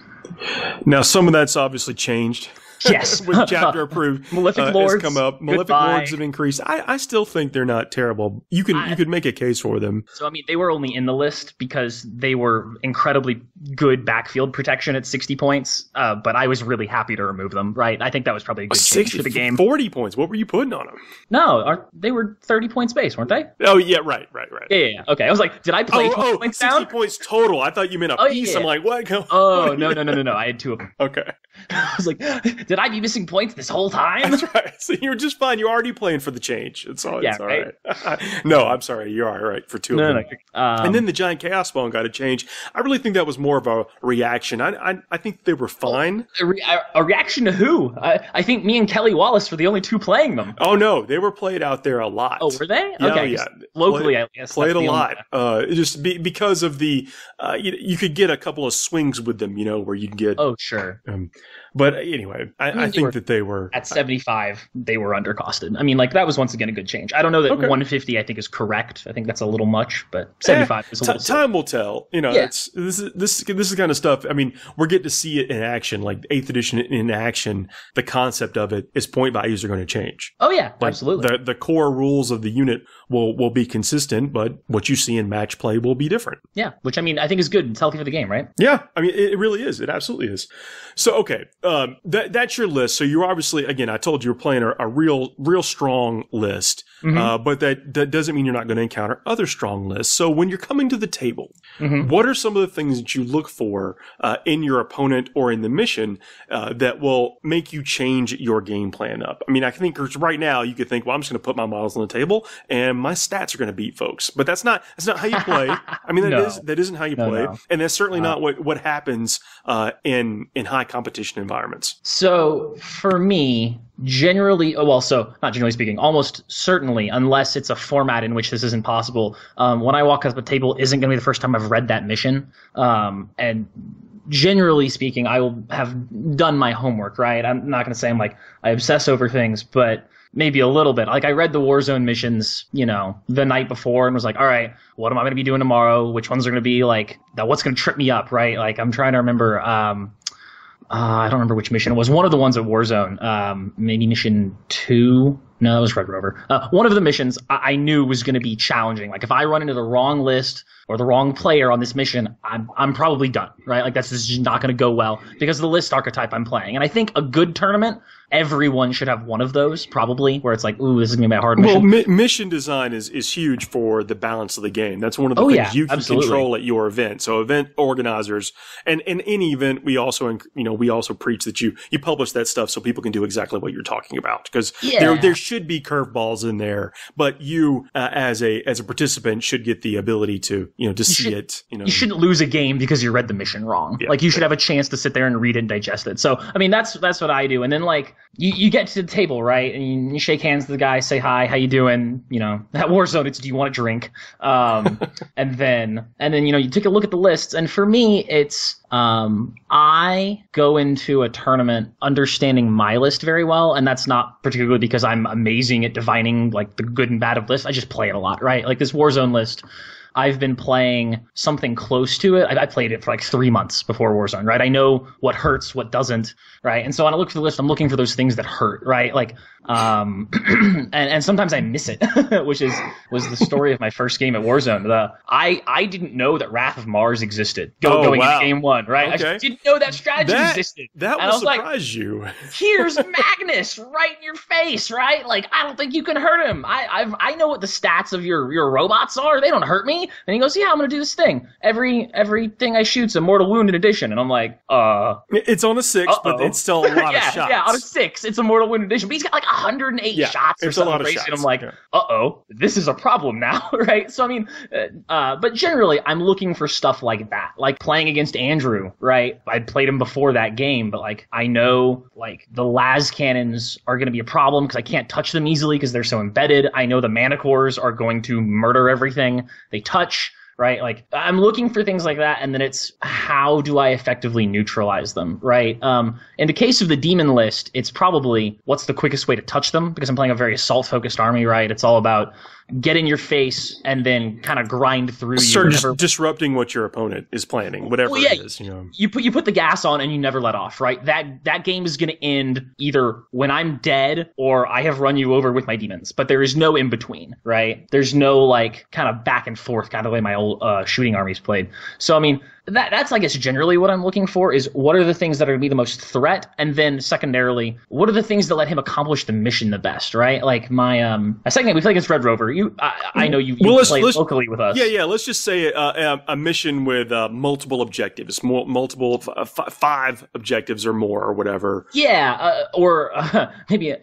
Now, some of that's obviously changed. Yes. With chapter approved. Malefic Lords has come up. Malefic Lords have increased. I still think they're not terrible. You could make a case for them. So, I mean, they were only in the list because they were incredibly good backfield protection at 60 points, but I was really happy to remove them, right? I think that was probably a good change for the game. 40 points. What were you putting on them? No, they were 30 points base, weren't they? Oh, yeah, right. Yeah. Okay, I was like, did I play 20 points 60 down? points total. I thought you meant a piece. Yeah. I'm like, what? No. I had 2 of them. Okay. I was like, did I be missing points this whole time? That's right. So you're just fine. You're already playing for the change. It's all right. No, I'm sorry. You are right for two of them. And then the giant chaos spawn got a change. I really think that was more of a reaction. I think they were fine. A reaction to who? I think me and Kelly Wallace were the only two playing them. Oh no, they were played out there a lot. Oh, were they? Yeah, okay, yeah. Locally, I guess played a lot. Because of the you could get a couple of swings with them, where you can get. Oh, sure. But anyway, I think that they were at 75. They were undercosted. I mean, that was once again a good change. I don't know that 150. I think is correct. I think that's a little much, but 75 is a little. Time will tell. This is kind of stuff. I mean, we're getting to see it in action, like 8th edition in action. The concept of it is point values are going to change. Oh yeah, absolutely. The core rules of the unit will be consistent, but what you see in match play will be different. Yeah, which I mean, I think is good. It's healthy for the game, right? Yeah, I mean, it really is. It absolutely is. So, okay, that's your list. So you're obviously, again, I told you, you're playing a real strong list, but that doesn't mean you're not going to encounter other strong lists. So when you're coming to the table, what are some of the things that you look for in your opponent or in the mission that will make you change your game plan up? I mean, I think right now you could think, well, I'm just going to put my models on the table and my stats are going to beat folks, but that's not how you play. I mean, that isn't how you play, and that's certainly not what happens in high competition environments. So for me, generally, not generally speaking, almost certainly, unless it's a format in which this isn't possible, when I walk up the table isn't going to be the first time I've read that mission, and generally speaking, I will have done my homework, right? I'm not going to say I obsess over things, but maybe a little bit. I read the Warzone missions, the night before and was like, all right, what am I going to be doing tomorrow? Which ones are going to be what's going to trip me up, right? I'm trying to remember, I don't remember which mission it was. One of the ones at Warzone, maybe mission 2. No, that was Red Rover. One of the missions I knew was going to be challenging. If I run into the wrong list or the wrong player on this mission, I'm probably done, right? That's just not going to go well because of the list archetype I'm playing. And I think a good tournament, everyone should have one of those, probably, where it's ooh, this is going to be a hard mission. Well, mission design is huge for the balance of the game. That's one of the things you can control at your event. So event organizers, and in any event, we also preach that you publish that stuff so people can do exactly what you're talking about. Because there should be curveballs in there, but you, as a participant, should get the ability to see it. You shouldn't lose a game because you read the mission wrong. Yeah, you should have a chance to sit there and read it and digest it. So, I mean, that's what I do. And then you get to the table, right? And you shake hands with the guy, say hi, how you doing? At Warzone, it's do you want a drink? and then you take a look at the lists. And for me, it's I go into a tournament understanding my list very well, and that's not particularly because I'm amazing at divining the good and bad of lists. I just play it a lot, right? This Warzone list, I've been playing something close to it. I played it for 3 months before Warzone, right? I know what hurts, what doesn't, right? And so when I look for the list, I'm looking for those things that hurt, right? And sometimes I miss it, which was the story of my first game at Warzone. I didn't know that Wrath of Mars existed going into game 1, right? Okay. I didn't know that strategy existed. That will surprise you. Here's Magnus right in your face, right? I don't think you can hurt him. I know what the stats of your robots are. They don't hurt me. And he goes, yeah, I'm gonna do this thing. Everything I shoot's a mortal wound in addition. And I'm like, it's on a 6, but it's still a lot of shots. Yeah, on a 6, it's a mortal wound in addition. But he's got 108 shots or something crazy. And I'm like, this is a problem now, right? So I mean, but generally I'm looking for stuff like that. Playing against Andrew, right? I'd played him before that game, but I know the las cannons are gonna be a problem because I can't touch them easily because they're so embedded. I know the manticores are going to murder everything they touch, right? I'm looking for things like that, and then it's how do I effectively neutralize them, right? In the case of the demon list, it's probably what's the quickest way to touch them, because I'm playing a very assault-focused army, right? It's all about get in your face and then kind of grind through you. Just disrupting what your opponent is planning, whatever it is. You put the gas on and you never let off, right? That game is going to end either when I'm dead or I have run you over with my demons, but there is no in between, right? There's no kind of back and forth kind of the way my old traditional shooting armies played. So I mean, that's I guess generally what I'm looking for is what are the things that are going to be the most threat, and then secondarily, what are the things that let him accomplish the mission the best, right? Like my second game we played against Red Rover. I know you played locally with us. Yeah. Let's just say a mission with multiple objectives, multiple 5 objectives or more or whatever. Yeah, or maybe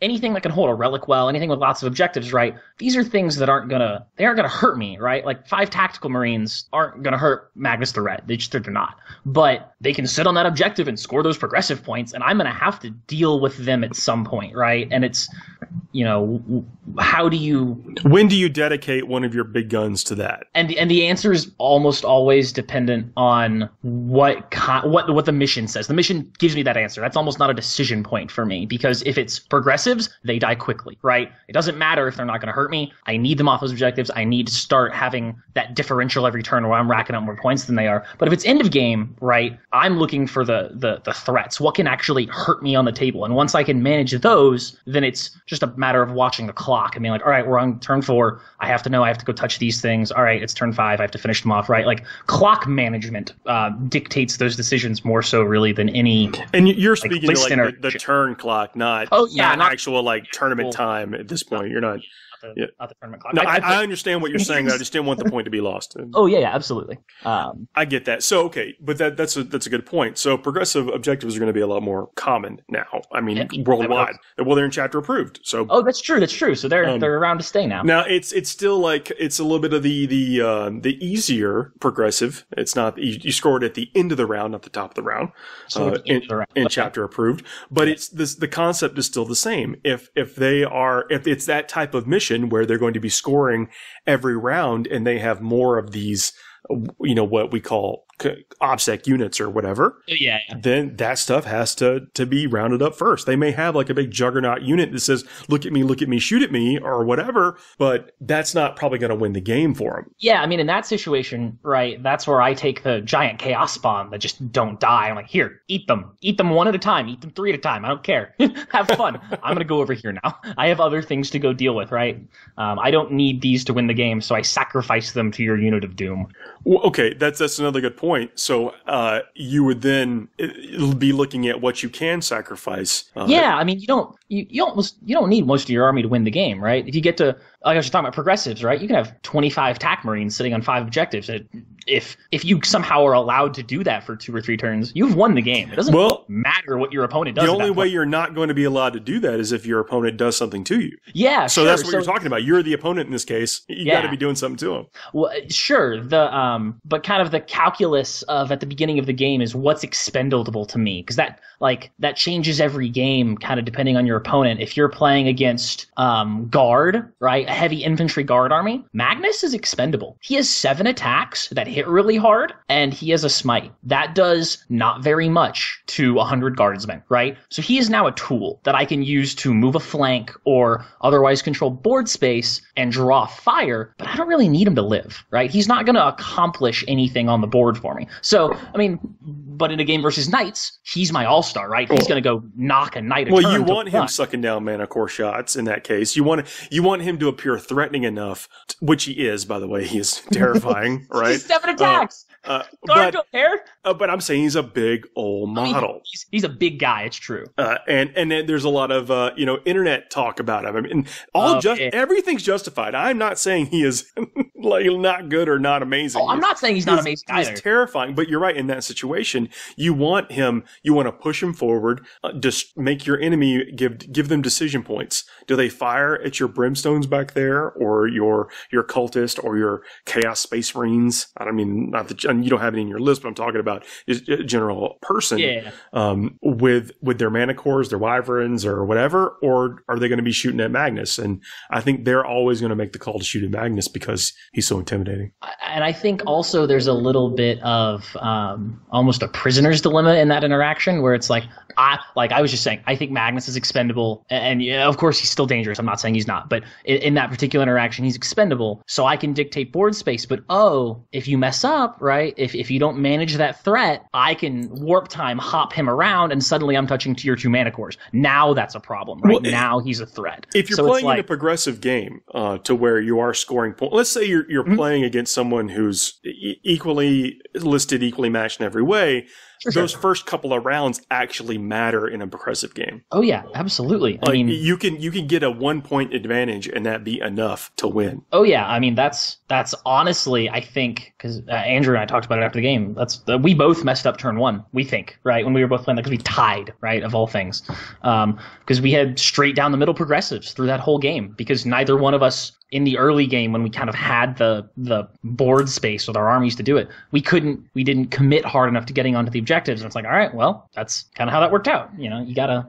anything that can hold a relic well, anything with lots of objectives, right? These are things that aren't gonna hurt me, right? Like 5 tactical marines aren't gonna hurt Magnus the Red. They're not. But they can sit on that objective and score those progressive points, and I'm going to have to deal with them at some point, right? And it's, when do you dedicate one of your big guns to that? And the answer is almost always dependent on what the mission says. The mission gives me that answer. That's almost not a decision point for me, because if it's progressives, they die quickly, right? It doesn't matter if they're not going to hurt me. I need them off those objectives. I need to start having that differential every turn where I'm racking up more points than they are. But if it's end of game, right, I'm looking for the threats. What can actually hurt me on the table? And once I can manage those, then it's just a matter of watching the clock and being like, all right, we're on turn 4. I have to go touch these things. All right, it's turn 5. I have to finish them off, right? Like clock management dictates those decisions more so really than any. And you're speaking like the turn clock, not actual like tournament cool. time at this point. You're not. Not the tournament clock. No, I understand what you're saying. I just didn't want the point to be lost. Oh yeah, absolutely. I get that. So okay, but that's a good point. So progressive objectives are going to be a lot more common now. I mean, worldwide. Well, they're in chapter approved. So that's true. So they're around to stay now. Now it's still like it's a little bit of the easier progressive. It's not you score it at the end of the round, not the top of the round. In chapter approved, but it's the concept is still the same. If it's that type of mission where they're going to be scoring every round and they have more of these, what we call OBSEC units or whatever, then that stuff has to be rounded up first. They may have like a big juggernaut unit that says, look at me, shoot at me, or whatever, but that's not probably going to win the game for them. Yeah, I mean, in that situation, right, that's where I take the giant chaos spawn that just don't die. I'm like, here, eat them one at a time, eat them 3 at a time. I don't care. Have fun. I'm going to go over here now. I have other things to go deal with, right? I don't need these to win the game, so I sacrifice them to your unit of doom. Well, okay, that's another good point. So you would then be looking at what you can sacrifice. I mean, you don't need most of your army to win the game, right? If you get to, like I was talking about progressives, right? You can have 25 TAC Marines sitting on 5 objectives. If you somehow are allowed to do that for 2 or 3 turns, you've won the game. It doesn't matter what your opponent does. The only way you're not going to be allowed to do that is if your opponent does something to you. Yeah, so that's what you're talking about. You're the opponent in this case. You got to be doing something to them. Well, sure. But kind of the calculus of at the beginning of the game is what's expendable to me, because that changes every game, kind of depending on your opponent. If you're playing against guard, right, a heavy infantry guard army, Magnus is expendable. He has 7 attacks that hit really hard, and he has a smite. That does not very much to 100 guardsmen, right? So he is now a tool that I can use to move a flank or otherwise control board space and draw fire, but I don't really need him to live, right? He's not going to accomplish anything on the board for me. So, I mean, but in a game versus knights, he's my all-star, right? He's going to go knock a knight a turn. Well, you want him sucking down mana core shots in that case. You want him to appear threatening enough, which he is, by the way. He is terrifying, right? He's 7 attacks. Guard don't care. But I'm saying he's a big old model. I mean, he's a big guy. It's true. And then there's a lot of internet talk about him. I mean, everything's justified. I'm not saying he is like not good or not amazing. I'm not saying he's not amazing either. He's terrifying. But you're right. In that situation, you want to push him forward. Just make your enemy give them decision points. Do they fire at your brimstones back there, or your cultist, or your chaos space marines? I mean, not the. And you don't have it in your list, but I'm talking about just a general person with their mana cores, their wyverns, or whatever, or are they going to be shooting at Magnus? And I think they're always going to make the call to shoot at Magnus because he's so intimidating. And I think also there's a little bit of almost a prisoner's dilemma in that interaction where it's like I was just saying, I think Magnus is expendable, and of course he's still dangerous. I'm not saying he's not, but in that particular interaction, he's expendable. So I can dictate board space, but if you mess up, right? If you don't manage that threat, I can warp time hop him around, and suddenly I'm touching tier 2 mana cores. Now that's a problem, right? Now he's a threat. If you're playing in a progressive game to where you are scoring points, let's say you're playing against someone who's equally listed, equally matched in every way, those first couple of rounds actually matter in a progressive game. Oh yeah, absolutely. Like, I mean, you can get a 1 point advantage and that be enough to win. Oh yeah, I mean that's honestly, I think, because Andrew and I talked about it after the game. We both messed up turn 1. We think, right, when we were both playing, because we tied, right, of all things, because we had straight down the middle progressives through that whole game, because neither one of us in the early game, when we kind of had the board space with our armies to do it, we didn't commit hard enough to getting onto the objectives. And it's like, all right, well, that's kind of how that worked out. You know, you gotta.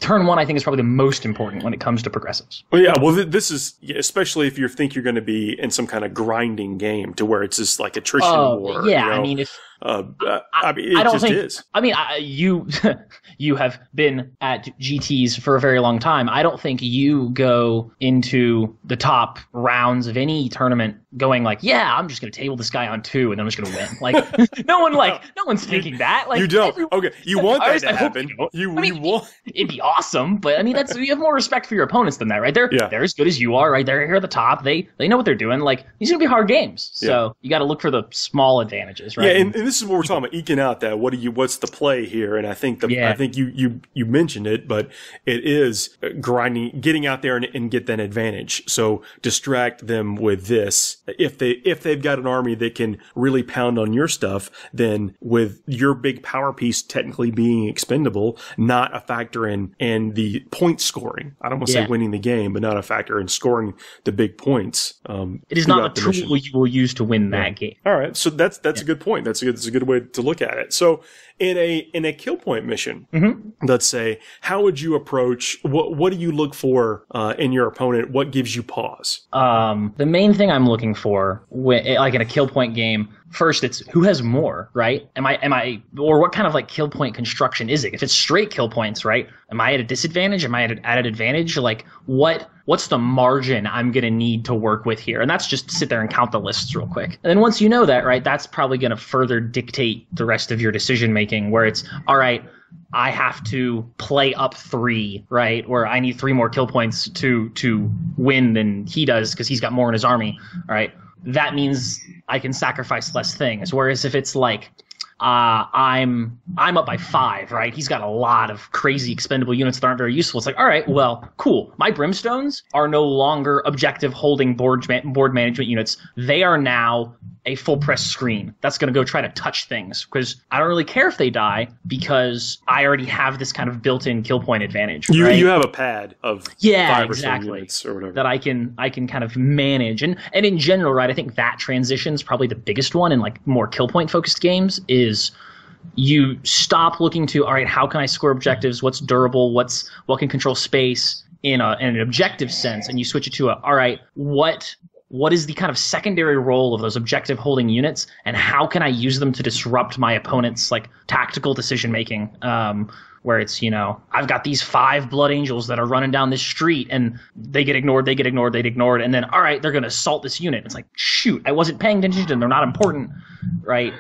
Turn 1, I think, is probably the most important when it comes to progressives. Well, yeah. Well, this is especially if you think you're going to be in some kind of grinding game to where it's just like attrition war. Yeah, you know? I mean, if it just is. I mean, you have been at GTs for a very long time. I don't think you go into the top rounds of any tournament going like, yeah, I'm just going to table this guy on 2 and then I'm just going to win. Like, no one's thinking that. Like, you don't. Okay, you want that to happen. You want. It'd be awesome, but I mean, you have more respect for your opponents than that, right? They're as good as you are, right? They're here at the top. They know what they're doing. Like, these are going to be hard games, so you got to look for the small advantages, right? Yeah, and this is what we're talking about, eking out that. What's the play here? And I think you mentioned it, but it is grinding, getting out there and get that advantage. So distract them with this. If they've got an army that can really pound on your stuff, then with your big power piece technically being expendable, not a factor in the point scoring. I don't want to say winning the game, but not a factor in scoring the big points. It is not a tool you will use to win that game. All right, so that's a good point. That's a good way to look at it. So in a kill point mission, let's say, how would you approach? What do you look for in your opponent? What gives you pause? The main thing I'm looking for, like in a kill point game, first it's who has more, right? Am I, or what kind of like kill point construction is it? If it's straight kill points, right? Am I at a disadvantage? Am I at an advantage? Like what's the margin I'm going to need to work with here? And that's just sit there and count the lists real quick. And then once you know that, right, that's probably going to further dictate the rest of your decision making, where it's, all right, I have to play up 3, right? Or I need 3 more kill points to win than he does because he's got more in his army, all right? That means I can sacrifice less things. Whereas if it's like, I'm up by 5, right? He's got a lot of crazy expendable units that aren't very useful. It's like, all right, well, cool. My Brimstones are no longer objective holding board management units. They are now a full press screen. That's going to go try to touch things because I don't really care if they die because I already have this kind of built-in kill point advantage. Right? You have a pad of 5 or so units or whatever that I can kind of manage. And in general, right, I think that transition is probably the biggest one in like more kill point focused games is you stop looking to, all right, how can I score objectives? What's durable? What can control space in an objective sense? And you switch it to all right, what is the kind of secondary role of those objective holding units and how can I use them to disrupt my opponent's like tactical decision making? Where it's, I've got these 5 Blood Angels that are running down this street and they get ignored. And then, all right, they're going to assault this unit. It's like, shoot, I wasn't paying attention to them. They're not important, right?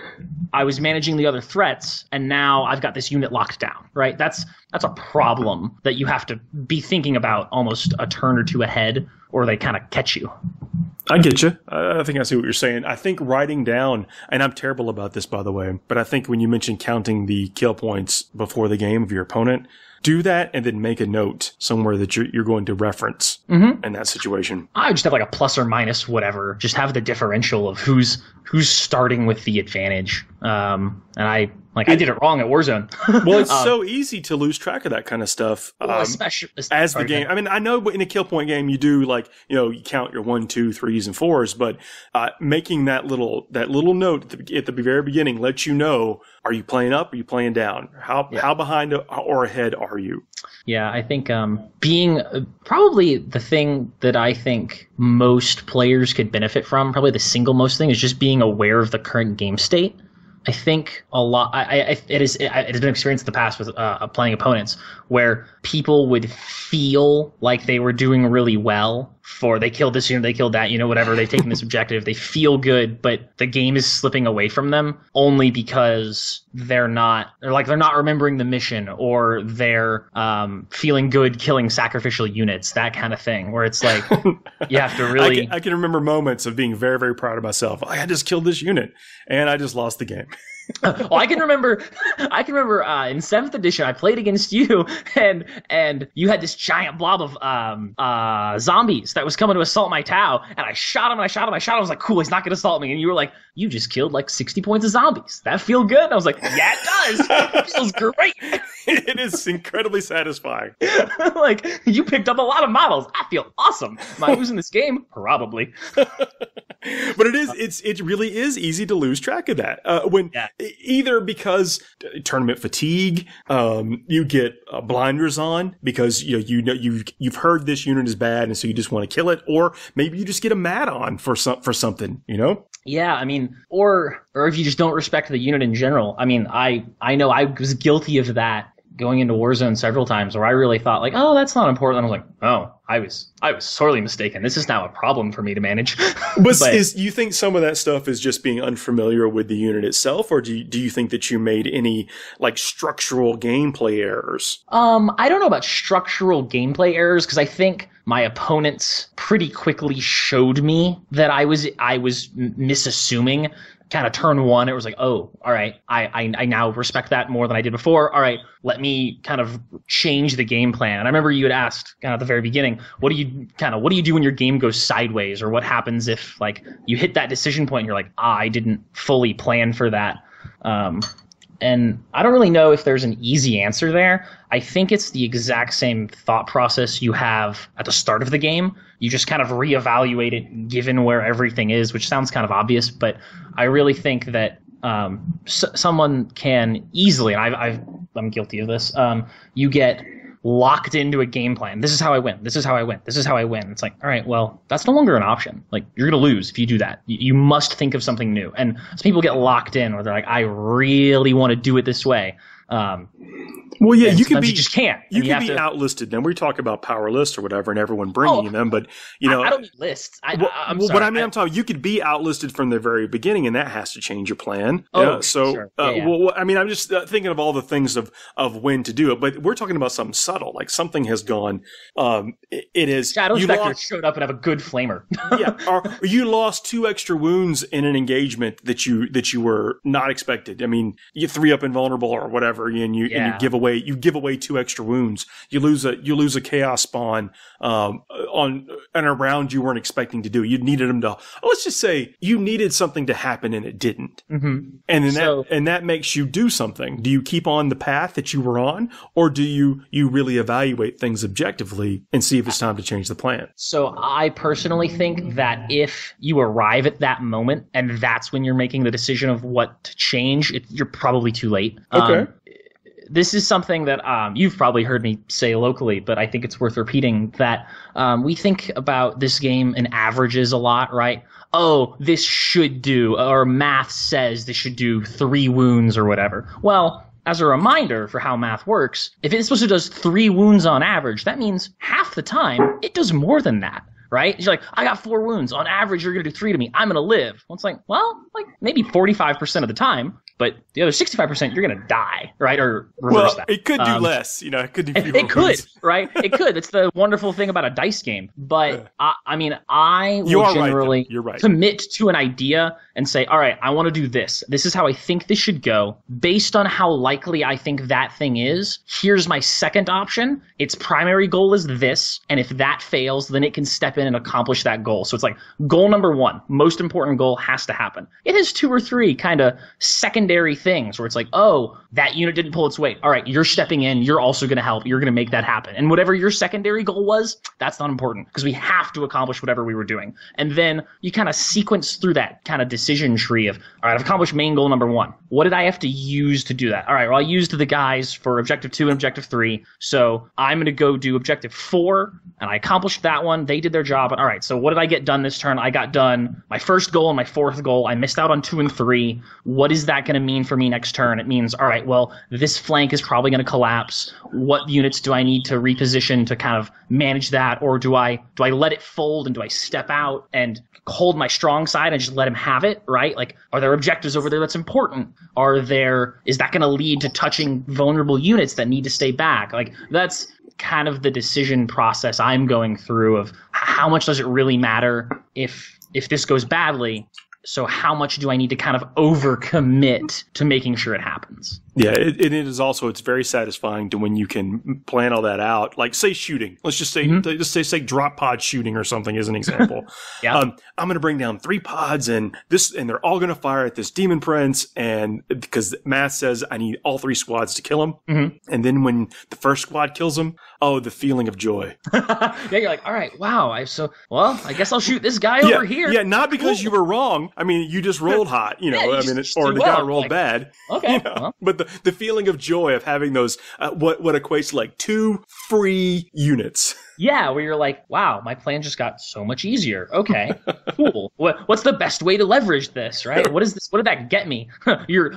I was managing the other threats and now I've got this unit locked down, right? That's a problem that you have to be thinking about almost a turn or 2 ahead or they kind of catch you. I get you. I think I see what you're saying. I think writing down, and I'm terrible about this, by the way, but I think when you mentioned counting the kill points before the game of your opponent, do that and then make a note somewhere that you're going to reference in that situation. I just have like a plus or minus whatever. Just have the differential of who's starting with the advantage. And I did it wrong at Warzone. Well, it's so easy to lose track of that kind of stuff. Especially as the game. I mean, I know in a kill point game you do you count your 1, 2, 3s, and 4s, but making that little note at the very beginning lets you know: are you playing up? Are you playing down? How behind or ahead are you? Yeah, I think being probably the thing that I think most players could benefit from, probably the single most thing, is just being aware of the current game state. I think a lot. It has been experienced in the past with playing opponents where people would feel like they were doing really well for they killed this unit, they killed that unit, whatever. They've taken this objective. They feel good, but the game is slipping away from them only because they're not remembering the mission, or they're feeling good killing sacrificial units, that kind of thing, where it's like you have to really. I can remember moments of being very, very proud of myself. I just killed this unit, and I just lost the game. Well, I can remember in 7th edition I played against you, and you had this giant blob of zombies that was coming to assault my Tau, and I shot him. I was like, cool, he's not gonna assault me. And you were like, you just killed like 60 points of zombies. That feel good? And I was like, yeah, it does. It feels great. It is incredibly satisfying. Like, you picked up a lot of models. I feel awesome. Am I losing this game? Probably. But it really is easy to lose track of that either because tournament fatigue, you get blinders on because you've heard this unit is bad and so you just want to kill it, or maybe you just get a mad on for something, Yeah, I mean, or if you just don't respect the unit in general. I mean, I know I was guilty of that going into Warzone several times, where I really thought like, oh, that's not important. And I was like, oh, I was sorely mistaken. This is now a problem for me to manage. But you think some of that stuff is just being unfamiliar with the unit itself, or do you think that you made any like structural gameplay errors? I don't know about structural gameplay errors, because I think my opponents pretty quickly showed me that I was misassuming. Kind of turn one, it was like, oh, all right, I now respect that more than I did before. All right, let me kind of change the game plan. And I remember you had asked kind of at the very beginning, what do you do when your game goes sideways, or what happens if like you hit that decision point and you're like, I didn't fully plan for that. And I don't really know if there's an easy answer there. I think it's the exact same thought process you have at the start of the game. You just kind of reevaluate it given where everything is, which sounds kind of obvious, but I really think that someone can easily, and I'm guilty of this, you get locked into a game plan. This is how I win. This is how I win. This is how I win. It's like, all right, well, that's no longer an option. Like, you're going to lose if you do that. You must think of something new. And some people get locked in where they're like, I really want to do it this way. Well, yeah, you just can't. You can be outlisted. Then we talk about power lists or whatever, and everyone bringing them. But I don't need lists. I'm sorry. But I'm talking. You could be outlisted from the very beginning, and that has to change your plan. Sure. Well, I mean, I'm just thinking of all the things of when to do it. But we're talking about something subtle, like something has gone. It is. Shadow Spectre showed up and have a good flamer. Yeah, or you lost 2 extra wounds in an engagement that you were not expected. I mean, you 3-up invulnerable or whatever, and you give away 2 extra wounds. You lose a chaos spawn on a round you weren't expecting to do. You needed them to. Let's just say you needed something to happen and it didn't. Mm-hmm. And then that makes you do something. Do you keep on the path that you were on, or do you really evaluate things objectively and see if it's time to change the plan? So I personally think that if you arrive at that moment and that's when you're making the decision of what to change, you're probably too late. Okay. This is something that you've probably heard me say locally, but I think it's worth repeating, that we think about this game in averages a lot, right? Oh, this should do, or math says this should do 3 wounds or whatever. Well, as a reminder for how math works, if it's supposed to do 3 wounds on average, that means half the time it does more than that. Right? You're like, I got 4 wounds. On average, you're going to do 3 to me. I'm going to live. Well, it's like, maybe 45% of the time, but the other 65%, you're going to die, right? Or reverse that. It could do less. It could do fewer It could, wounds. right? It could. It's the wonderful thing about a dice game. But, I will generally commit to an idea and say, all right, I want to do this. This is how I think this should go. Based on how likely I think that thing is, here's my second option. Its primary goal is this. And if that fails, then it can step in and accomplish that goal. So it's like goal number 1, most important goal, has to happen. It has 2 or 3 kind of secondary things where it's like, oh, that unit didn't pull its weight. All right, you're stepping in. You're also going to help. You're going to make that happen. And whatever your secondary goal was, that's not important because we have to accomplish whatever we were doing. And then you kind of sequence through that kind of decision tree of, all right, I've accomplished main goal number 1. what did I have to use to do that? All right, well, I used the guys for Objective 2 and Objective 3, so I'm going to go do Objective 4, and I accomplished that one. They did their job. All right, so what did I get done this turn? I got done my first goal and my fourth goal. I missed out on 2 and 3. What is that going to mean for me next turn? It means, all right, well, this flank is probably going to collapse. What units do I need to reposition to kind of manage that? Or do I let it fold, and do I step out and hold my strong side and just let him have it, right? Like, are there objectives over there that's important? Is that going to lead to touching vulnerable units that need to stay back? Like, that's kind of the decision process I'm going through of how much does it really matter if this goes badly? So how much do I need to kind of overcommit to making sure it happens? Yeah, it is also, it's very satisfying to when you can plan all that out. Like, say shooting. Let's just say, say drop pod shooting or something as an example. Yeah. I'm going to bring down 3 pods and they're all going to fire at this demon prince, and because math says I need all 3 squads to kill him. Mm-hmm. And then when the first squad kills him, oh, the feeling of joy. Yeah, you're like, all right, wow. I guess I'll shoot this guy over here. Yeah, not because you were wrong. I mean, you just rolled hot, or the guy rolled bad. Okay. Well. But the feeling of joy of having those, what equates to like 2 free units. Yeah, where you're like, wow, my plan just got so much easier. Okay, cool. What's the best way to leverage this, right? What is this? What did that get me?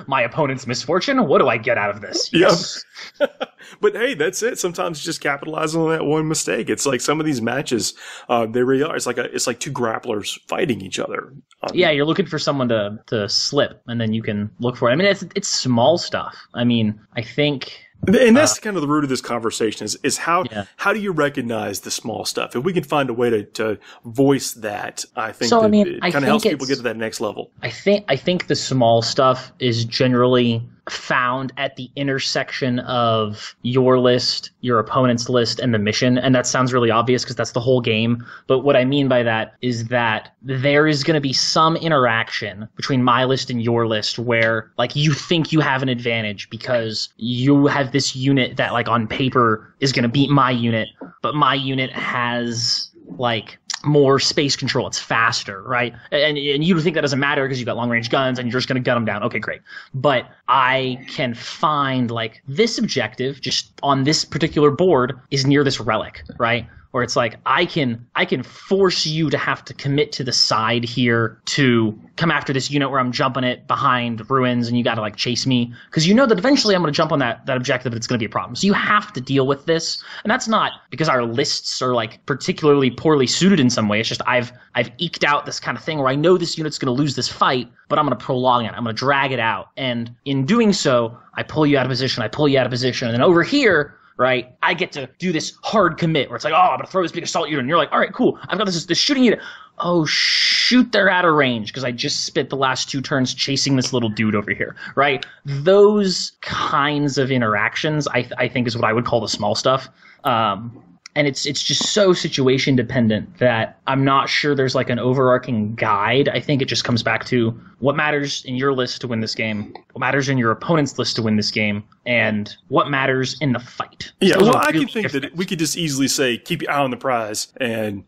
My opponent's misfortune? What do I get out of this? Yes. Yep. But hey, that's it. Sometimes just capitalizing on that one mistake. It's like some of these matches, they really are. It's like 2 grapplers fighting each other. Yeah, you're looking for someone to slip, and then you can look for it. I mean, it's small stuff. I mean, I think. And that's kind of the root of this conversation is how do you recognize the small stuff? If we can find a way to voice that, I think it kind of helps people get to that next level. I think the small stuff is generally found at the intersection of your list, your opponent's list, and the mission. And that sounds really obvious because that's the whole game. But what I mean by that is that there is going to be some interaction between my list and your list where, like, you think you have an advantage because you have this unit that, like, on paper is going to beat my unit, but my unit has, like, more space control. It's faster, right? And you think that doesn't matter because you've got long range guns and you're just going to gun them down. Okay, great. But I can find, like, this objective just on this particular board is near this relic, right? Where it's like, I can force you to have to commit to the side here to come after this unit where I'm jumping it behind ruins and you got to, like, chase me. Because you know that eventually I'm going to jump on that objective and it's going to be a problem. So you have to deal with this. And that's not because our lists are, like, particularly poorly suited in some way. It's just I've eked out this kind of thing where I know this unit's going to lose this fight, but I'm going to prolong it. I'm going to drag it out. And in doing so, I pull you out of position. And then over here, right, I get to do this hard commit where it's like, oh, I'm going to throw this big assault unit. And you're like, all right, cool. I've got this shooting unit. Oh, shoot, they're out of range because I just spent the last 2 turns chasing this little dude over here, right? Those kinds of interactions, I think, is what I would call the small stuff. And it's just so situation dependent that I'm not sure there's, like, an overarching guide. I think it just comes back to what matters in your list to win this game, what matters in your opponent's list to win this game, and what matters in the fight. Yeah, well, I can think that we could just easily say, keep your eye on the prize and,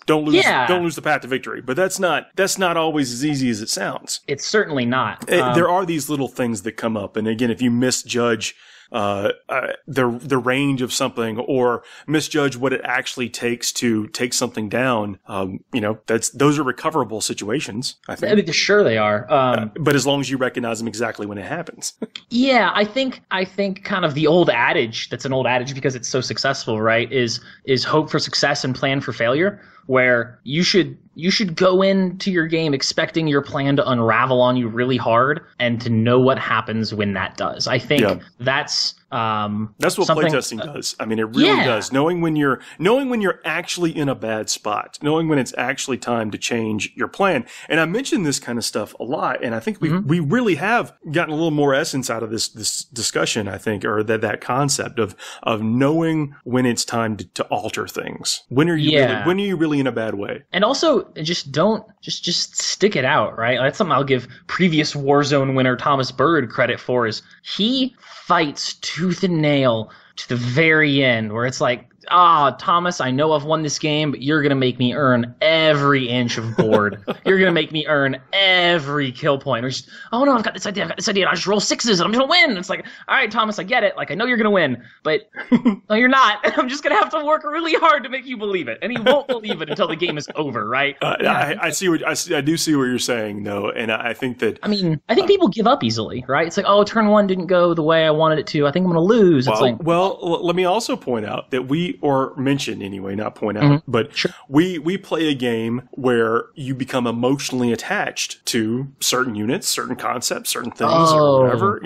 don't lose the path to victory. But that's not always as easy as it sounds. It's certainly not. There are these little things that come up. And again, if you misjudge the range of something or misjudge what it actually takes to take something down, those are recoverable situations, I think. I mean, sure they are. But as long as you recognize them exactly when it happens. Yeah, I think kind of the old adage, that's an old adage because it's so successful, right, is hope for success and plan for failure, where you should go into your game expecting your plan to unravel on you really hard and to know what happens when that does. I think that's what playtesting does. I mean, it really does. Knowing when you're actually in a bad spot, knowing when it's actually time to change your plan. And I mentioned this kind of stuff a lot, and I think we really have gotten a little more essence out of this discussion, I think, or that concept of knowing when it's time to alter things. When are you really in a bad way? And also, just stick it out, right? That's something I'll give previous Warzone winner Thomas Bird credit for, is he fights tooth and nail to the very end, where it's like, Thomas, I know I've won this game, but you're going to make me earn every inch of board. You're going to make me earn every kill point. Or just, oh no, I've got this idea, and I just roll sixes and I'm going to win. It's like, all right, Thomas, I get it. Like, I know you're going to win, but no, you're not. I'm just going to have to work really hard to make you believe it. And he won't believe it until the game is over, right? I do see what you're saying, though. And I think that... I think people give up easily, right? It's like, oh, turn one didn't go the way I wanted it to. I think I'm going to lose. Well, let me also point out that or mention anyway, not point out, but sure. we play a game where you become emotionally attached to certain units, certain concepts, certain things, or whatever,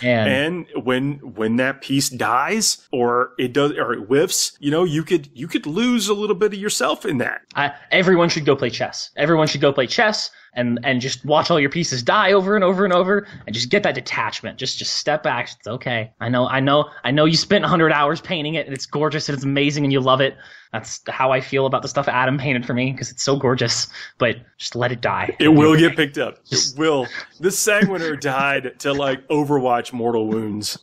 And when that piece dies or it whiffs, you could lose a little bit of yourself in that. Everyone should go play chess. Everyone should go play chess. And just watch all your pieces die over and over and over, and just get that detachment. Just step back. It's okay. I know you spent 100 hours painting it, and it's gorgeous, and it's amazing, and you love it. That's how I feel about the stuff Adam painted for me, because it's so gorgeous. But just let it die. It will get picked up. It will. This Sanguiner died to Overwatch Mortal Wounds.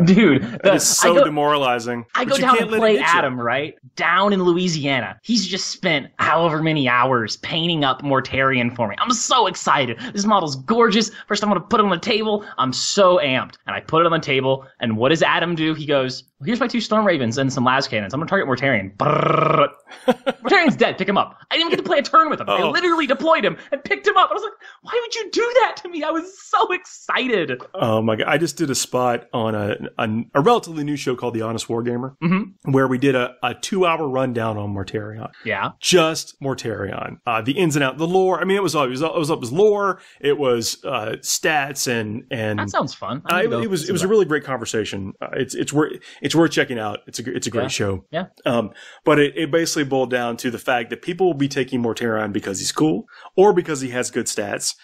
Dude, it's so demoralizing. I go down and play Adam, right? Down in Louisiana. He's just spent however many hours painting up Mortarion for me. I'm so excited. This model's gorgeous. First I'm going to put it on the table. I'm so amped. And I put it on the table, and what does Adam do? He goes, well, here's my 2 Storm Ravens and some Las Cannons. I'm going to target Mortarion. Mortarion's dead. Pick him up. I didn't even get to play a turn with him. I literally deployed him and picked him up. I was like, why would you do that to me? I was so excited. Oh my God. I just did a spot on a relatively new show called The Honest Wargamer, where we did a 2-hour rundown on Mortarion. Yeah. Just Mortarion. The ins and outs, the lore. I mean, it was lore. It was stats and that sounds fun. It was a really great conversation. It's worth checking out. It's a great show. Yeah. But it basically boiled down to the fact that people will be taking Mortarion because he's cool, or because he has good stats,